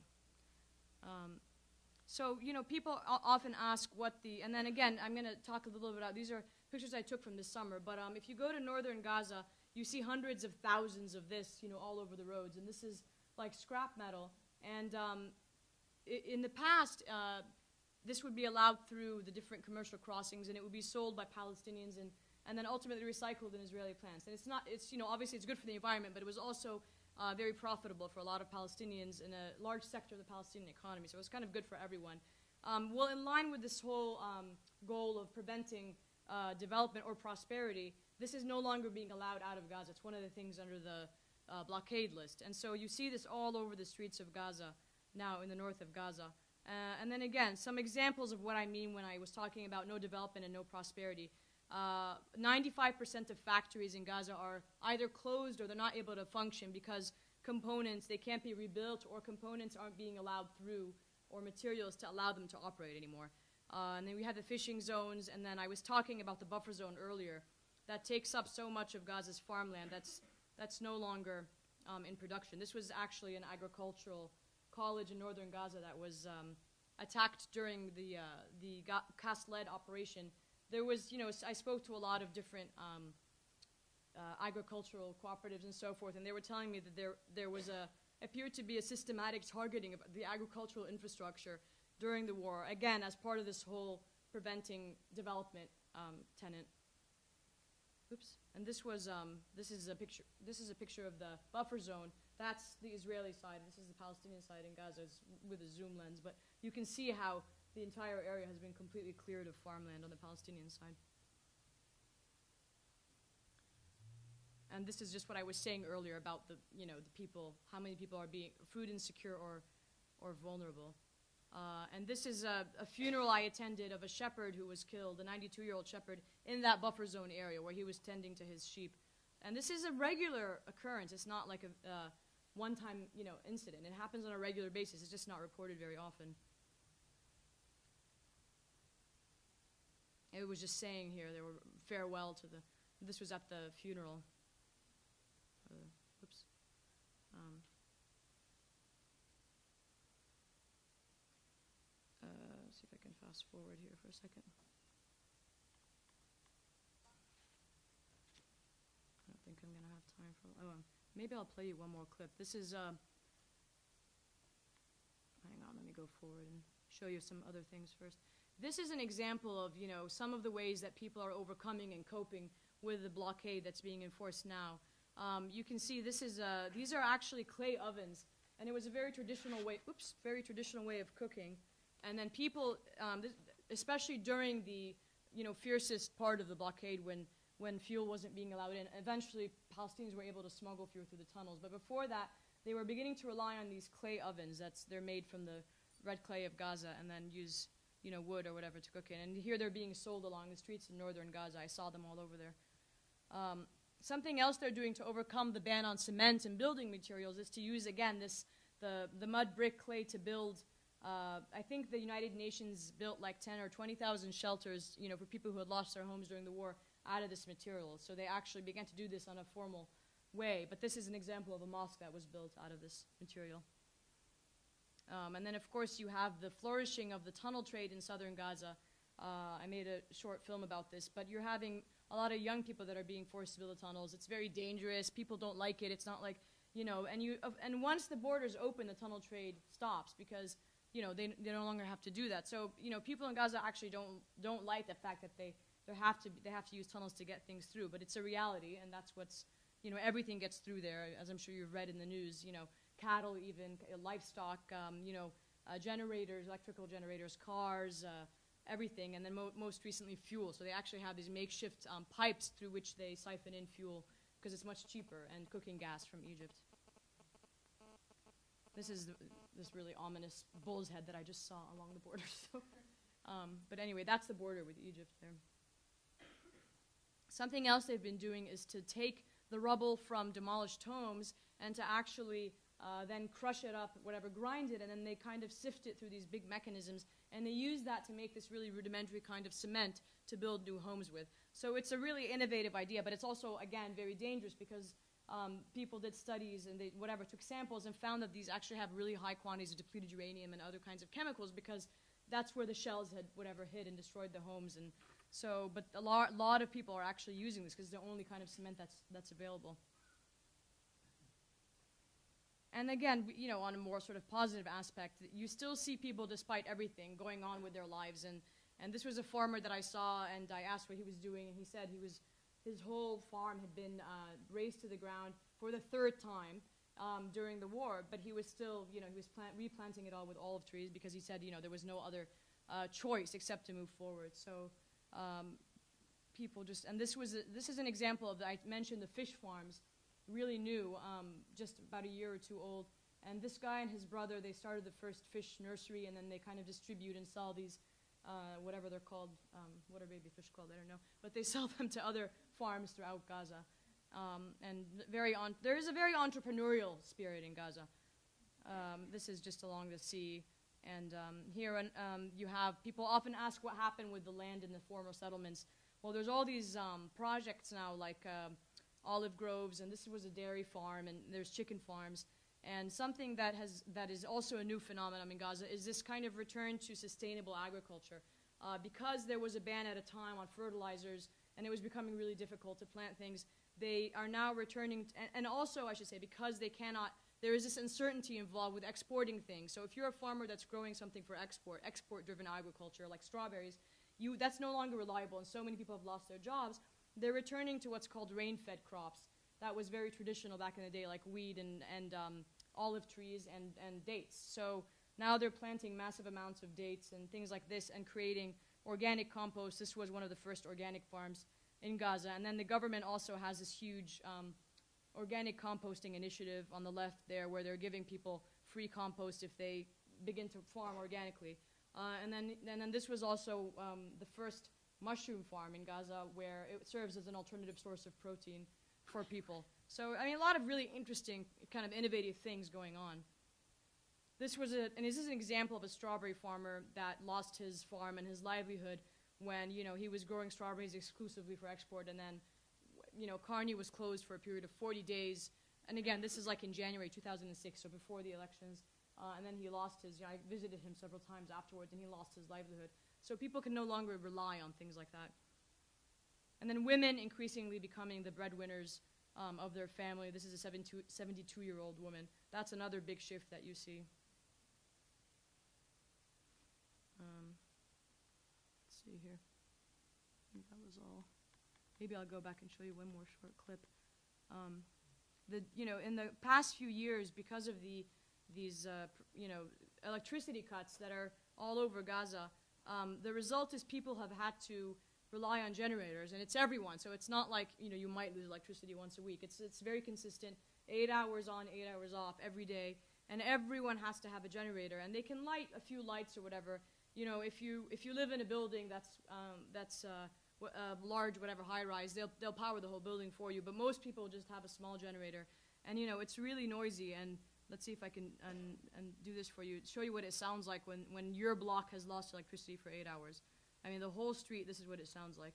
So, you know, people often ask what the, and then again, I'm going to talk a little bit about, these are pictures I took from this summer, but if you go to northern Gaza, you see hundreds of thousands of this, you know, all over the roads, and this is like scrap metal. And in the past, this would be allowed through the different commercial crossings, and it would be sold by Palestinians and then ultimately recycled in Israeli plants. And it's not, it's, you know, obviously it's good for the environment, but it was also very profitable for a lot of Palestinians in a large sector of the Palestinian economy. So it was kind of good for everyone. Well, in line with this whole goal of preventing development or prosperity, this is no longer being allowed out of Gaza. It's one of the things under the blockade list. And so you see this all over the streets of Gaza now, in the north of Gaza. And then again, some examples of what I mean when I was talking about no development and no prosperity. 95% of factories in Gaza are either closed or they're not able to function because components, they can't be rebuilt, or components aren't being allowed through, or materials to allow them to operate anymore. And then we had the fishing zones, and then I was talking about the buffer zone earlier. That takes up so much of Gaza's farmland that's no longer in production. This was actually an agricultural college in northern Gaza that was attacked during the cast-lead operation. There was, you know, I spoke to a lot of different agricultural cooperatives and so forth, and they were telling me that there was appeared to be a systematic targeting of the agricultural infrastructure during the war, again, as part of this whole preventing development tenet. Oops. And this is a picture of the buffer zone. That's the Israeli side. This is the Palestinian side in Gaza with a zoom lens. But you can see how the entire area has been completely cleared of farmland on the Palestinian side. And this is just what I was saying earlier about the, you know, the people, how many people are being food insecure or vulnerable. And this is a funeral I attended of a shepherd who was killed, a 92-year-old shepherd, in that buffer zone area where he was tending to his sheep. And this is a regular occurrence. It's not like a one-time, you know, incident. It happens on a regular basis. It's just not reported very often. It was just saying here, there were farewell to the, this was at the funeral. Oops. See if I can fast forward here for a second. I don't think I'm going to have time for, maybe I'll play you one more clip. This is, hang on, let me go forward and show you some other things first. This is an example of, you know, some of the ways that people are overcoming and coping with the blockade that's being enforced now. You can see this is, these are actually clay ovens, and it was a very traditional way, very traditional way of cooking. And then people, especially during the, you know, fiercest part of the blockade when fuel wasn't being allowed in, eventually Palestinians were able to smuggle fuel through the tunnels. But before that, they were beginning to rely on these clay ovens. They're made from the red clay of Gaza, and then use, you know, wood or whatever to cook in. And here they're being sold along the streets in northern Gaza. I saw them all over there. Something else they're doing to overcome the ban on cement and building materials is to use, again, the mud brick clay to build. I think the United Nations built like 10 or 20,000 shelters, you know, for people who had lost their homes during the war out of this material. So they actually began to do this on a formal way. But this is an example of a mosque that was built out of this material. And then, of course, you have the flourishing of the tunnel trade in southern Gaza. I made a short film about this, but you're having a lot of young people that are being forced to build the tunnels. It's very dangerous. People don't like it. It's not like, and once the borders open, the tunnel trade stops because, they no longer have to do that. So, people in Gaza actually don't like the fact that they have to use tunnels to get things through, but it's a reality, and that's what's, everything gets through there, as I'm sure you've read in the news, cattle even, livestock, generators, electrical generators, cars, everything, and then most recently fuel. So they actually have these makeshift pipes through which they siphon in fuel because it's much cheaper, and cooking gas from Egypt. This is this really ominous bull's head that I just saw along the border. So, but anyway, that's the border with Egypt there. Something else they've been doing is to take the rubble from demolished homes and to actually then crush it up, grind it, and then they kind of sift it through these big mechanisms, and they use that to make this really rudimentary kind of cement to build new homes with. So it's a really innovative idea, but it's also, again, very dangerous because people did studies and they took samples and found that these actually have really high quantities of depleted uranium and other kinds of chemicals because that's where the shells had hit and destroyed the homes. And so, but a lot of people are actually using this because it's the only kind of cement that's available. And again, on a more sort of positive aspect, you still see people, despite everything, going on with their lives. And this was a farmer that I saw, and I asked what he was doing, and he said his whole farm had been razed to the ground for the third time during the war, but he was still, he was replanting it all with olive trees because he said, there was no other choice except to move forward. So people just, and this is an example of, I mentioned the fish farms, really new, just about a year or two old. And this guy and his brother, they started the first fish nursery, and then they kind of distribute and sell these, whatever they're called, what are baby fish called, I don't know. But they sell them to other farms throughout Gaza. And there is a very entrepreneurial spirit in Gaza. This is just along the sea. And here you have, people often ask what happened with the land in the former settlements. Well, there's all these projects now, like olive groves, and this was a dairy farm, and there's chicken farms. And something that is also a new phenomenon in Gaza is this kind of return to sustainable agriculture. Because there was a ban at a time on fertilizers, and it was becoming really difficult to plant things, they are now returning, and also, I should say, because there is this uncertainty involved with exporting things. So if you're a farmer that's growing something for export-driven agriculture, like strawberries, that's no longer reliable, and so many people have lost their jobs. They're returning to what's called rain-fed crops. That was very traditional back in the day, like wheat and olive trees and dates. So now they're planting massive amounts of dates and things like this and creating organic compost. This was one of the first organic farms in Gaza. And then the government also has this huge organic composting initiative on the left there, where they're giving people free compost if they begin to farm organically. And then this was also the first mushroom farm in Gaza, where it serves as an alternative source of protein for people. So, I mean, a lot of really interesting, kind of innovative things going on. This is an example of a strawberry farmer that lost his farm and his livelihood when, he was growing strawberries exclusively for export, and then, Carney was closed for a period of 40 days. And again, this is like in January 2006, so before the elections. And then he lost I visited him several times afterwards, and he lost his livelihood. So people can no longer rely on things like that. And then women increasingly becoming the breadwinners of their family. This is a 72-year-old woman. That's another big shift that you see. Let's see here. I think that was all. Maybe I'll go back and show you one more short clip. In the past few years, because of these electricity cuts that are all over Gaza, the result is people have had to rely on generators, and it's everyone. So it's not like you might lose electricity once a week. It's very consistent, 8 hours on, 8 hours off every day, and everyone has to have a generator. And they can light a few lights or whatever. If you live in a building that's large, whatever, high rise, they'll power the whole building for you. But most people just have a small generator, and it's really noisy. And let's see if I can do this for you. Show you what it sounds like when your block has lost electricity for 8 hours. I mean, the whole street, this is what it sounds like.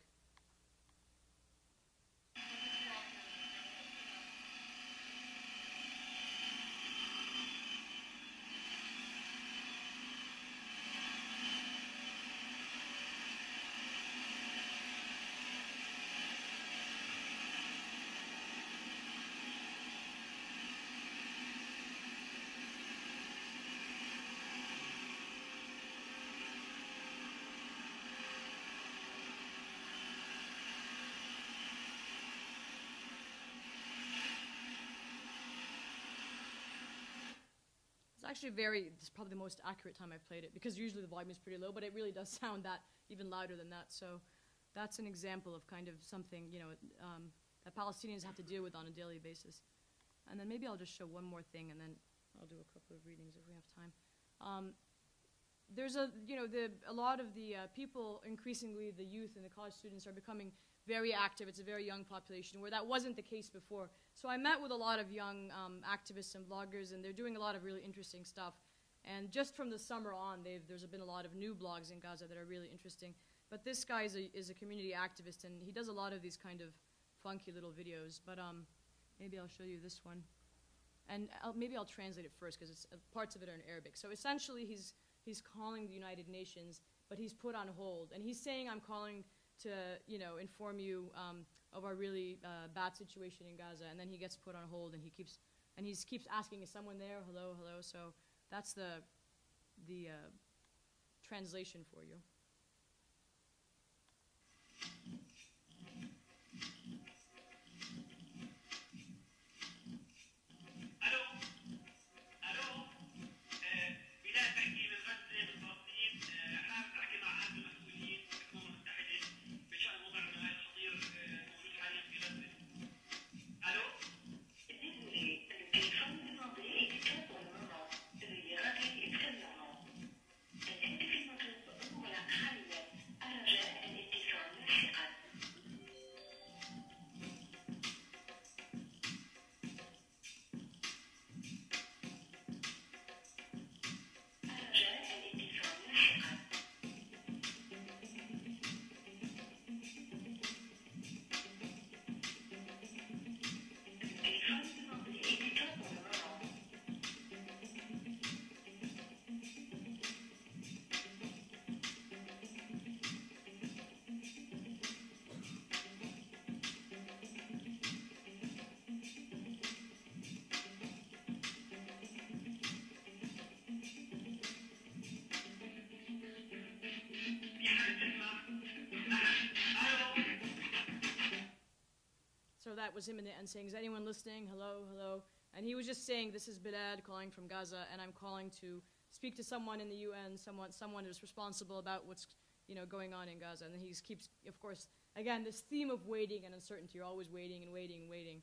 actually it's probably the most accurate time I've played it, because usually the volume is pretty low, but it really does sound that even louder than that. So that's an example of kind of something, that Palestinians have to deal with on a daily basis. And then maybe I'll just show one more thing, and then I'll do a couple of readings if we have time. There's a lot of the people, increasingly the youth and the college students, are becoming very active. It's a very young population, where that wasn't the case before. So I met with a lot of young activists and bloggers, and they're doing a lot of really interesting stuff. And just from the summer on, there's been a lot of new blogs in Gaza that are really interesting. But this guy is a community activist, and he does a lot of these kind of funky little videos. But maybe I'll show you this one. And maybe I'll translate it first, because parts of it are in Arabic. So essentially, he's calling the United Nations, but he's put on hold. And he's saying, I'm calling to inform you of our really bad situation in Gaza. And then he gets put on hold, and he keeps asking, is someone there? Hello, hello. So that's the translation for you. So that was him in the end saying, is anyone listening? Hello, hello. And he was just saying, this is Bilal calling from Gaza, and I'm calling to speak to someone in the UN, someone who's responsible about what's going on in Gaza. And then he keeps, of course, again, this theme of waiting and uncertainty. You're always waiting and waiting and waiting.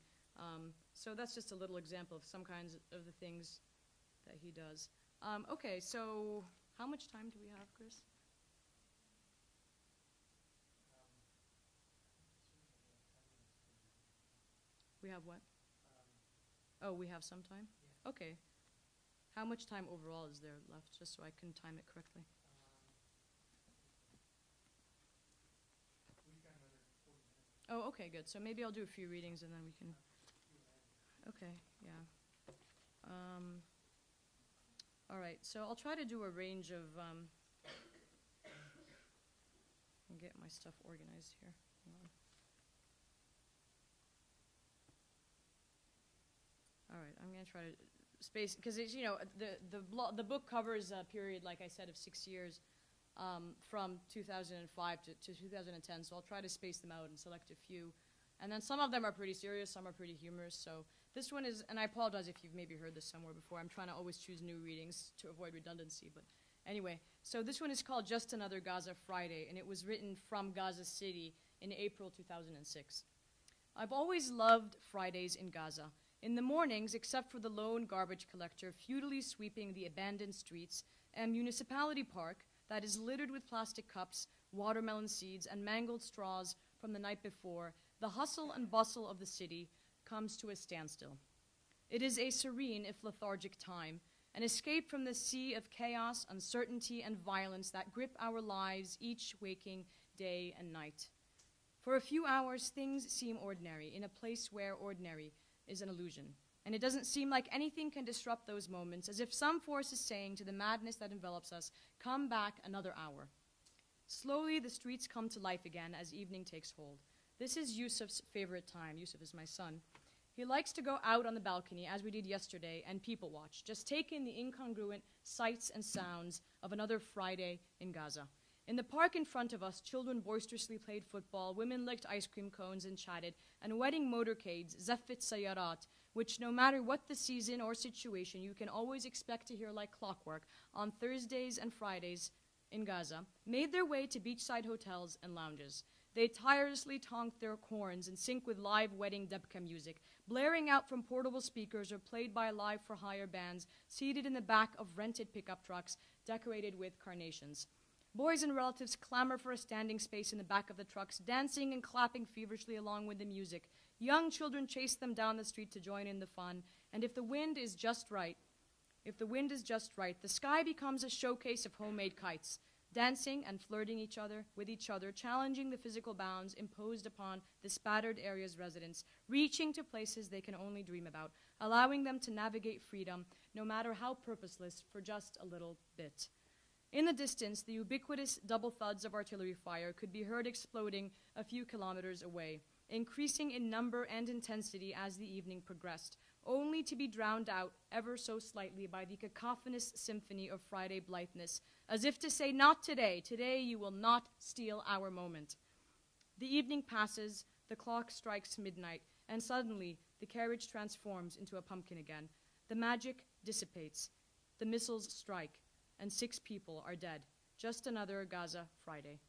So that's just a little example of some kinds of the things that he does. Okay, so how much time do we have, Chris? We have what? Oh, we have some time? Yeah. Okay. How much time overall is there left, just so I can time it correctly? We've got another 40 minutes. Oh, okay, good. So maybe I'll do a few readings and then we can... Okay, yeah. All right, so I'll try to do a range of... and get my stuff organized here. Hang on. All right, I'm going to try to space, because it's, the book covers a period, like I said, of 6 years, from 2005 to 2010, so I'll try to space them out and select a few. And then some of them are pretty serious, some are pretty humorous, so this one is, and I apologize if you've maybe heard this somewhere before, I'm trying to always choose new readings to avoid redundancy, but anyway. So this one is called Just Another Gaza Friday, and it was written from Gaza City in April 2006. I've always loved Fridays in Gaza. In the mornings, except for the lone garbage collector futilely sweeping the abandoned streets, a municipality park that is littered with plastic cups, watermelon seeds, and mangled straws from the night before, the hustle and bustle of the city comes to a standstill. It is a serene, if lethargic time, an escape from the sea of chaos, uncertainty, and violence that grip our lives each waking day and night. For a few hours, things seem ordinary, in a place where ordinary is an illusion. And it doesn't seem like anything can disrupt those moments, as if some force is saying to the madness that envelops us, come back another hour. Slowly, the streets come to life again as evening takes hold. This is Yusuf's favorite time. Yusuf is my son. He likes to go out on the balcony, as we did yesterday, and people watch, just take in the incongruent sights and sounds of another Friday in Gaza. In the park in front of us, children boisterously played football, women licked ice cream cones and chatted, and wedding motorcades, zaffet sayarat, which no matter what the season or situation, you can always expect to hear like clockwork on Thursdays and Fridays in Gaza, made their way to beachside hotels and lounges. They tirelessly tonked their horns in sync with live wedding debka music, blaring out from portable speakers or played by live-for-hire bands seated in the back of rented pickup trucks decorated with carnations. Boys and relatives clamor for a standing space in the back of the trucks, dancing and clapping feverishly along with the music. Young children chase them down the street to join in the fun, and if the wind is just right, the sky becomes a showcase of homemade kites, dancing and flirting with each other, challenging the physical bounds imposed upon the spattered area's residents, reaching to places they can only dream about, allowing them to navigate freedom, no matter how purposeless, for just a little bit. In the distance, the ubiquitous double thuds of artillery fire could be heard exploding a few kilometers away, increasing in number and intensity as the evening progressed, only to be drowned out ever so slightly by the cacophonous symphony of Friday blitheness, as if to say, not today, today you will not steal our moment. The evening passes, the clock strikes midnight, and suddenly the carriage transforms into a pumpkin again. The magic dissipates, the missiles strike, and 6 people are dead. Just another Gaza Friday.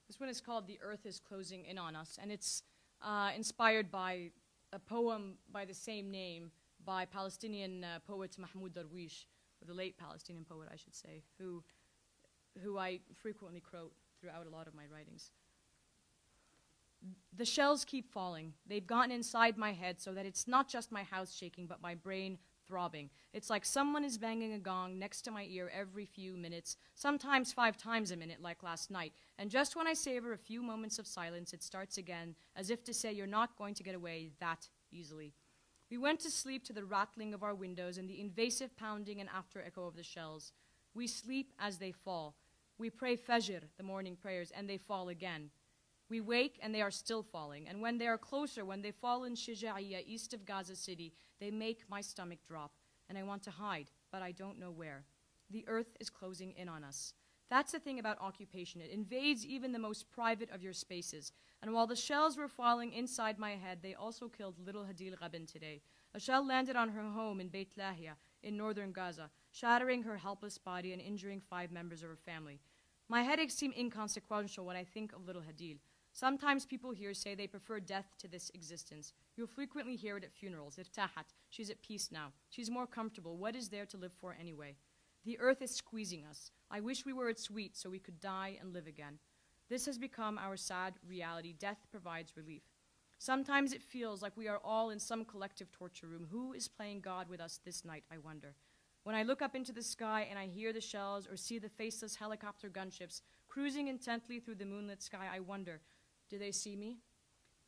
This one is called The Earth is Closing In on Us, and it's inspired by a poem by the same name by Palestinian poet Mahmoud Darwish, or the late Palestinian poet, I should say, who I frequently quote throughout a lot of my writings. The shells keep falling. They've gotten inside my head so that it's not just my house shaking, but my brain throbbing. It's like someone is banging a gong next to my ear every few minutes, sometimes 5 times a minute like last night. And just when I savor a few moments of silence, it starts again, as if to say you're not going to get away that easily. We went to sleep to the rattling of our windows and the invasive pounding and after echo of the shells. We sleep as they fall. We pray Fajr, the morning prayers, and they fall again. We wake and they are still falling. And when they are closer, when they fall in Shija'iyya, east of Gaza City, they make my stomach drop. And I want to hide, but I don't know where. The earth is closing in on us. That's the thing about occupation. It invades even the most private of your spaces. And while the shells were falling inside my head, they also killed little Hadil Ghabin today. A shell landed on her home in Beit Lahia in northern Gaza, shattering her helpless body and injuring 5 members of her family. My headaches seem inconsequential when I think of little Hadil. Sometimes people here say they prefer death to this existence. You'll frequently hear it at funerals. Irtahat. She's at peace now. She's more comfortable. What is there to live for anyway? The earth is squeezing us. I wish we were its wheat so we could die and live again. This has become our sad reality. Death provides relief. Sometimes it feels like we are all in some collective torture room. Who is playing God with us this night, I wonder? When I look up into the sky and I hear the shells or see the faceless helicopter gunships cruising intently through the moonlit sky, I wonder, do they see me?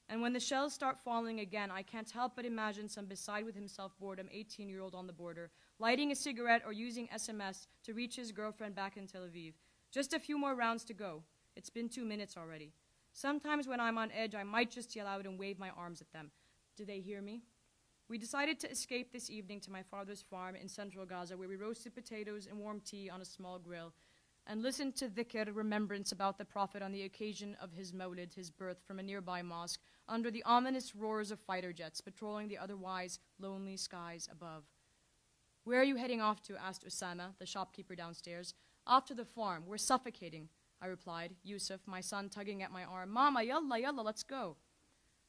And when the shells start falling again, I can't help but imagine some beside with himself boredom 18-year-old on the border, lighting a cigarette or using SMS to reach his girlfriend back in Tel Aviv. Just a few more rounds to go. It's been 2 minutes already. Sometimes when I'm on edge, I might just yell out and wave my arms at them. Do they hear me? We decided to escape this evening to my father's farm in central Gaza, where we roasted potatoes and warm tea on a small grill, and listened to dhikr, remembrance about the Prophet on the occasion of his Mawlid, his birth, from a nearby mosque, under the ominous roars of fighter jets patrolling the otherwise lonely skies above. Where are you heading off to? Asked Usama, the shopkeeper downstairs. Off to the farm. We're suffocating, I replied, Yusuf, my son, tugging at my arm. Mama, yalla, yalla, let's go.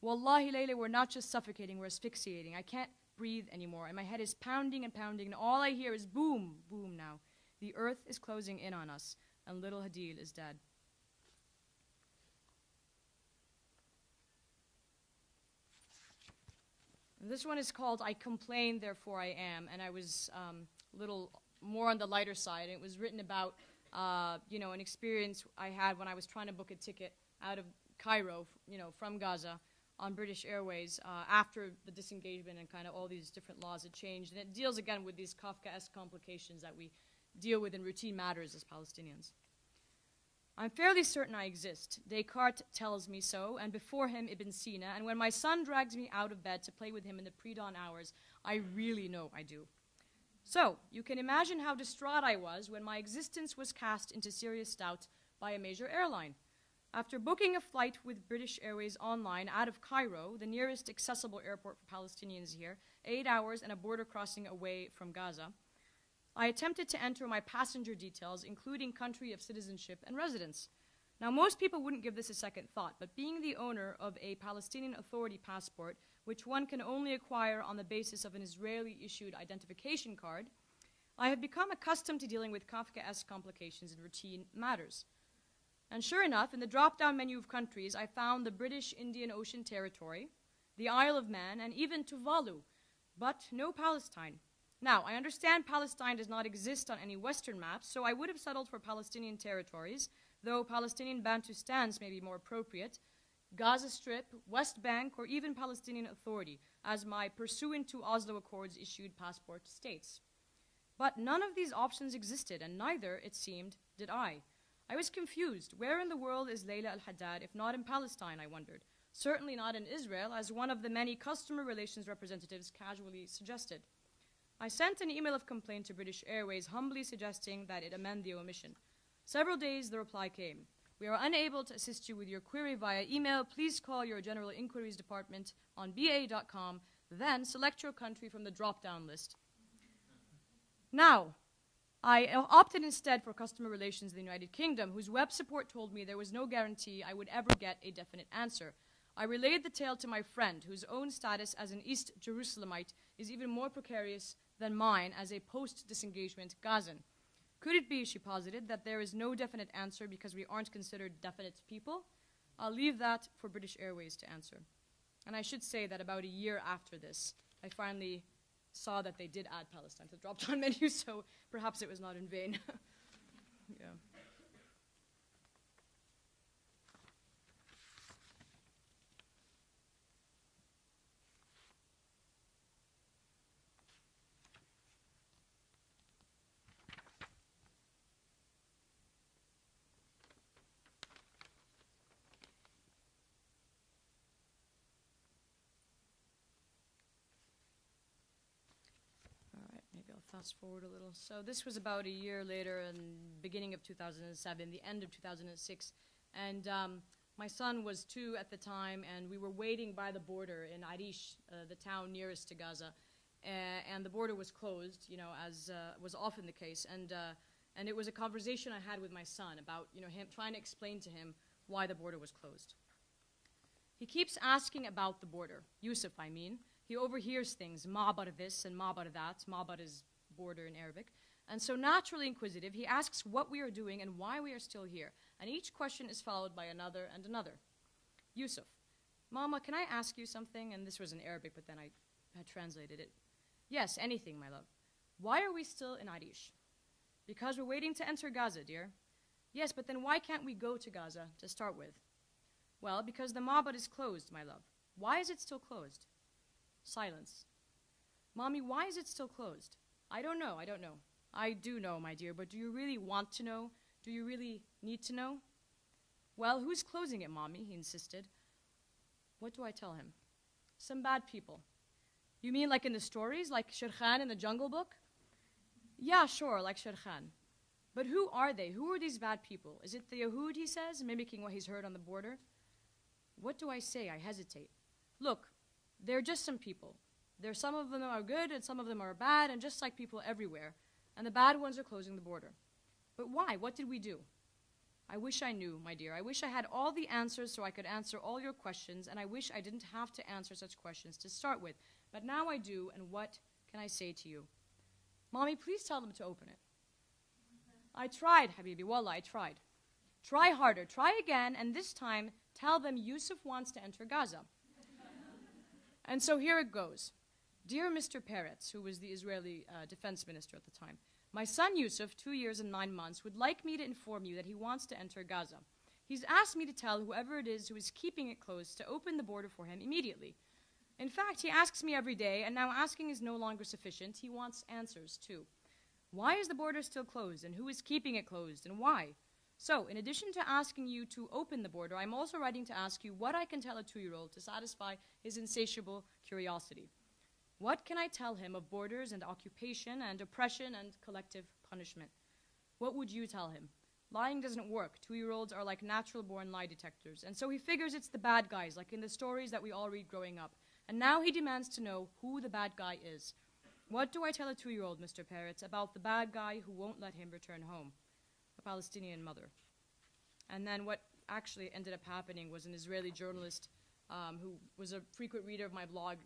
Wallahi, Layla, we're not just suffocating, we're asphyxiating. I can't breathe anymore, and my head is pounding and pounding, and all I hear is boom, boom now. The earth is closing in on us, and little Hadil is dead. This one is called I Complain, Therefore I Am, and I was a little more on the lighter side. It was written about an experience I had when I was trying to book a ticket out of Cairo, from Gaza on British Airways after the disengagement and kind of all these different laws had changed. And it deals again with these Kafkaesque complications that we deal with in routine matters as Palestinians. I'm fairly certain I exist. Descartes tells me so, and before him Ibn Sina, and when my son drags me out of bed to play with him in the pre-dawn hours, I really know I do. So, you can imagine how distraught I was when my existence was cast into serious doubt by a major airline. After booking a flight with British Airways online out of Cairo, the nearest accessible airport for Palestinians here, 8 hours and a border crossing away from Gaza, I attempted to enter my passenger details, including country of citizenship and residence. Now, most people wouldn't give this a second thought, but being the owner of a Palestinian Authority passport, which one can only acquire on the basis of an Israeli-issued identification card, I have become accustomed to dealing with Kafkaesque complications in routine matters. And sure enough, in the drop-down menu of countries, I found the British Indian Ocean Territory, the Isle of Man, and even Tuvalu, but no Palestine. Now, I understand Palestine does not exist on any Western maps, so I would have settled for Palestinian territories, though Palestinian Bantustans may be more appropriate, Gaza Strip, West Bank, or even Palestinian Authority, as my pursuant to Oslo Accords issued passport states. But none of these options existed, and neither, it seemed, did I. I was confused. Where in the world is Laila El Haddad, if not in Palestine, I wondered. Certainly not in Israel, as one of the many customer relations representatives casually suggested. I sent an email of complaint to British Airways, humbly suggesting that it amend the omission. Several days the reply came. We are unable to assist you with your query via email. Please call your General Inquiries Department on ba.com, then select your country from the drop-down list. Now, I opted instead for customer relations in the United Kingdom, whose web support told me there was no guarantee I would ever get a definite answer. I relayed the tale to my friend, whose own status as an East Jerusalemite is even more precarious than mine as a post-disengagement Gazan. Could it be, she posited, that there is no definite answer because we aren't considered definite people? I'll leave that for British Airways to answer. And I should say that about a year after this, I finally saw that they did add Palestine to the drop-down menu, so perhaps it was not in vain. Yeah. Fast forward a little. So this was about a year later, in beginning of 2007, the end of 2006, and my son was 2 at the time, and we were waiting by the border in Arish, the town nearest to Gaza, and the border was closed, you know, as was often the case, and it was a conversation I had with my son about, you know, him trying to explain to him why the border was closed. He keeps asking about the border, Yusuf, I mean. He overhears things, ma'bar this and ma'bar that. Ma'bar is border in Arabic. And so naturally inquisitive, he asks what we are doing and why we are still here. And each question is followed by another and another. Yusuf, Mama, can I ask you something? And this was in Arabic, but then I had translated it. Yes, anything, my love. Why are we still in Arish? Because we're waiting to enter Gaza, dear. Yes, but then why can't we go to Gaza to start with? Well, because the Ma'bad is closed, my love. Why is it still closed? Silence. Mommy, why is it still closed? I don't know. I do know, my dear, but do you really want to know? Do you really need to know? Well, who's closing it, Mommy? He insisted. What do I tell him? Some bad people. You mean like in the stories, like Sher Khan in the Jungle Book? Yeah, sure, like Sher Khan. But who are they? Who are these bad people? Is it the Yahud, he says, mimicking what he's heard on the border? What do I say? I hesitate. Look, they're just some people. Some of them are good and some of them are bad, and just like people everywhere. And the bad ones are closing the border. But why? What did we do? I wish I knew, my dear. I wish I had all the answers so I could answer all your questions, and I wish I didn't have to answer such questions to start with. But now I do, and what can I say to you? Mommy, please tell them to open it. I tried, Habibi, wallah, I tried. Try harder, try again, and this time tell them Yusuf wants to enter Gaza. And so here it goes. Dear Mr. Peretz, who was the Israeli defense minister at the time, my son Yusuf, 2 years and 9 months, would like me to inform you that he wants to enter Gaza. He's asked me to tell whoever it is who is keeping it closed to open the border for him immediately. In fact, he asks me every day, and now asking is no longer sufficient. He wants answers, too. Why is the border still closed, and who is keeping it closed, and why? So, in addition to asking you to open the border, I'm also writing to ask you what I can tell a 2-year-old to satisfy his insatiable curiosity. What can I tell him of borders and occupation and oppression and collective punishment? What would you tell him? Lying doesn't work. 2-year-olds are like natural-born lie detectors. And so he figures it's the bad guys, like in the stories that we all read growing up. And now he demands to know who the bad guy is. What do I tell a 2-year-old, Mr. Peretz, about the bad guy who won't let him return home? A Palestinian mother. And then what actually ended up happening was an Israeli journalist who was a frequent reader of my blog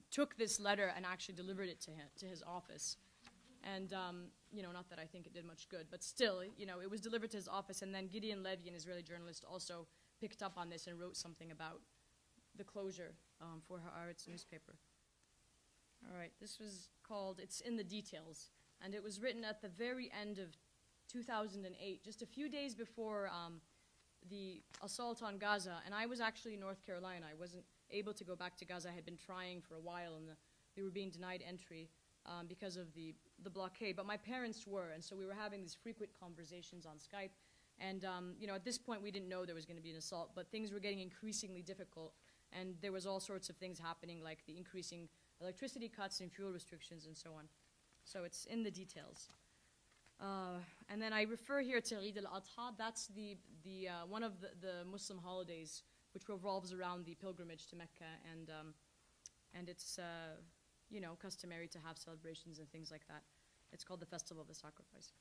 took this letter and actually delivered it to his office. And, not that I think it did much good, but still, it was delivered to his office, and then Gideon Levy, an Israeli journalist, also picked up on this and wrote something about the closure for Haaretz newspaper. All right, this was called It's in the Details, and it was written at the very end of 2008, just a few days before the assault on Gaza, and I was actually in North Carolina. I wasn't able to go back to Gaza. I had been trying for a while, and they were being denied entry because of the blockade, but my parents were, and so we were having these frequent conversations on Skype, and at this point we didn't know there was going to be an assault, but things were getting increasingly difficult, and there was all sorts of things happening, like the increasing electricity cuts and fuel restrictions and so on. So it's in the details. And then I refer here to Eid al-Adha. That's the one of the Muslim holidays which revolves around the pilgrimage to Mecca, and it's customary to have celebrations and things like that. It's called the Festival of the Sacrifice.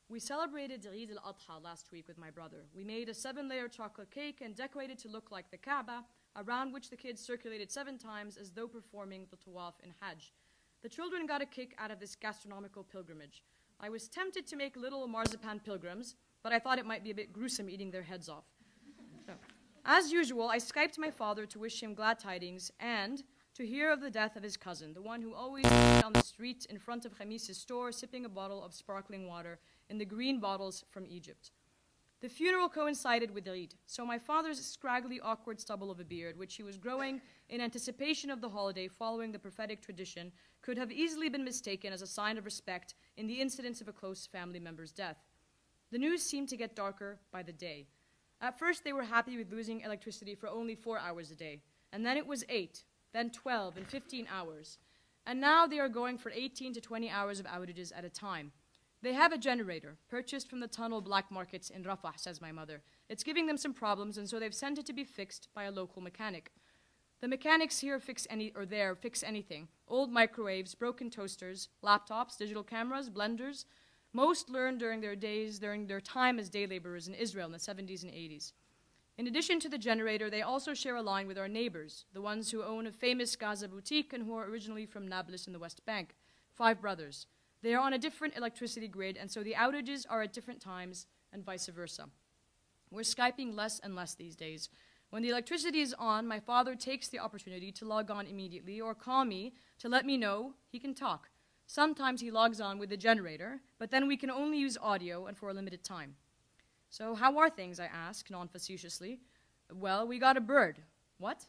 We celebrated Eid al-Adha last week with my brother. We made a 7-layer chocolate cake and decorated to look like the Kaaba, around which the kids circulated 7 times as though performing the tawaf in Hajj. The children got a kick out of this gastronomical pilgrimage. I was tempted to make little marzipan pilgrims, but I thought it might be a bit gruesome eating their heads off. So, as usual, I Skyped my father to wish him glad tidings and to hear of the death of his cousin, the one who always stood on the street in front of Khamis's store sipping a bottle of sparkling water in the green bottles from Egypt. The funeral coincided with Eid, so my father's scraggly, awkward stubble of a beard, which he was growing in anticipation of the holiday following the prophetic tradition, could have easily been mistaken as a sign of respect in the incidence of a close family member's death. The news seemed to get darker by the day. At first, they were happy with losing electricity for only 4 hours a day, and then it was 8, then 12 and 15 hours. And now they are going for 18 to 20 hours of outages at a time. They have a generator, purchased from the tunnel black markets in Rafah, says my mother. It's giving them some problems, and so they've sent it to be fixed by a local mechanic. The mechanics here fix anything. Old microwaves, broken toasters, laptops, digital cameras, blenders. Most learned during their time as day laborers in Israel in the 70s and 80s. In addition to the generator, they also share a line with our neighbors, the ones who own a famous Gaza boutique and who are originally from Nablus in the West Bank. 5 brothers. They are on a different electricity grid, and so the outages are at different times and vice versa. We're Skyping less and less these days. When the electricity is on, my father takes the opportunity to log on immediately or call me to let me know he can talk. Sometimes he logs on with the generator, but then we can only use audio and for a limited time. So how are things, I ask, non-facetiously. Well, we got a bird. What?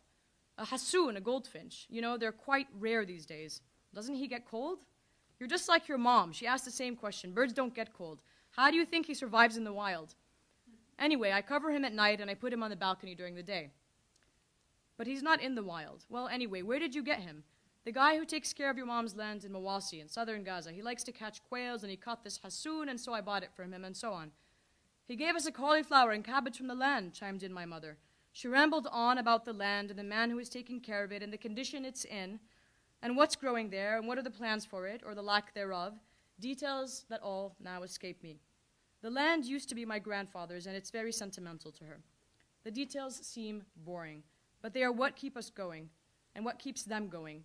A hassoon, a goldfinch. They're quite rare these days. Doesn't he get cold? You're just like your mom. She asked the same question. Birds don't get cold. How do you think he survives in the wild? Anyway, I cover him at night and I put him on the balcony during the day. But he's not in the wild. Well, anyway, where did you get him? The guy who takes care of your mom's land in Mawasi in southern Gaza. He likes to catch quails and he caught this hassoon and so I bought it from him and so on. He gave us a cauliflower and cabbage from the land, chimed in my mother. She rambled on about the land and the man who is taking care of it and the condition it's in, and what's growing there, and what are the plans for it, or the lack thereof, details that all now escape me. The land used to be my grandfather's, and it's very sentimental to her. The details seem boring, but they are what keep us going, and what keeps them going.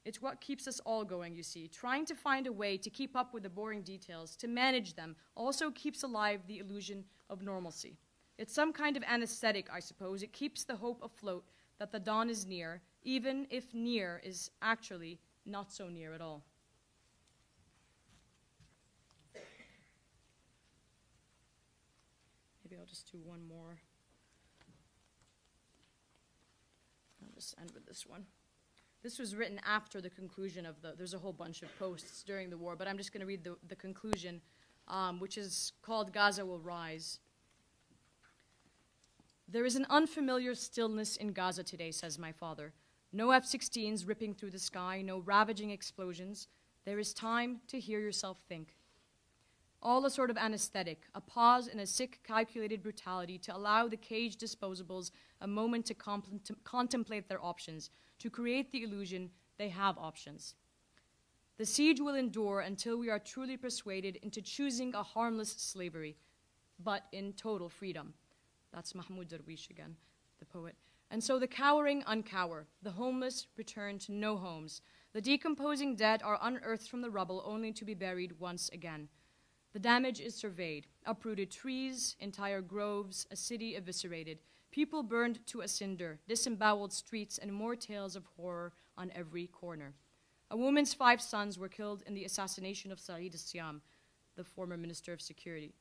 It's what keeps us all going, you see. Trying to find a way to keep up with the boring details, to manage them, also keeps alive the illusion of normalcy. It's some kind of anesthetic, I suppose. It keeps the hope afloat that the dawn is near, even if near is actually not so near at all. Maybe I'll just do one more. I'll just end with this one. This was written after the conclusion of there's a whole bunch of posts during the war, but I'm just going to read the conclusion, which is called Gaza Will Rise. There is an unfamiliar stillness in Gaza today, says my father. No F-16s ripping through the sky, no ravaging explosions. There is time to hear yourself think. All a sort of anesthetic, a pause in a sick, calculated brutality to allow the caged disposables a moment to contemplate their options, to create the illusion they have options. The siege will endure until we are truly persuaded into choosing a harmless slavery, but in total freedom. That's Mahmoud Darwish again, the poet. And so the cowering uncower, the homeless return to no homes. The decomposing dead are unearthed from the rubble only to be buried once again. The damage is surveyed, uprooted trees, entire groves, a city eviscerated, people burned to a cinder, disemboweled streets, and more tales of horror on every corner. A woman's 5 sons were killed in the assassination of Saeed al-Siam, the former Minister of Security.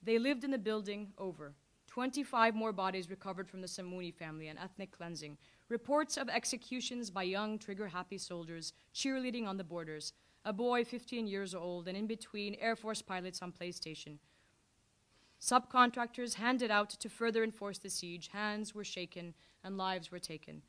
They lived in the building over. 25 more bodies recovered from the Samouni family, an ethnic cleansing. Reports of executions by young, trigger-happy soldiers cheerleading on the borders. A boy 15 years old, and in between, Air Force pilots on PlayStation. Subcontractors handed out to further enforce the siege. Hands were shaken and lives were taken.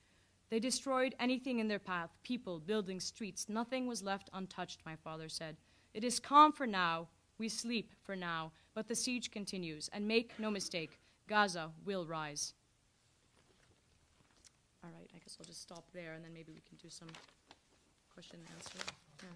They destroyed anything in their path, people, buildings, streets. Nothing was left untouched, my father said. It is calm for now. We sleep for now. But the siege continues. And make no mistake, Gaza will rise. All right, I guess I'll just stop there, and then maybe we can do some question and answer. Yeah.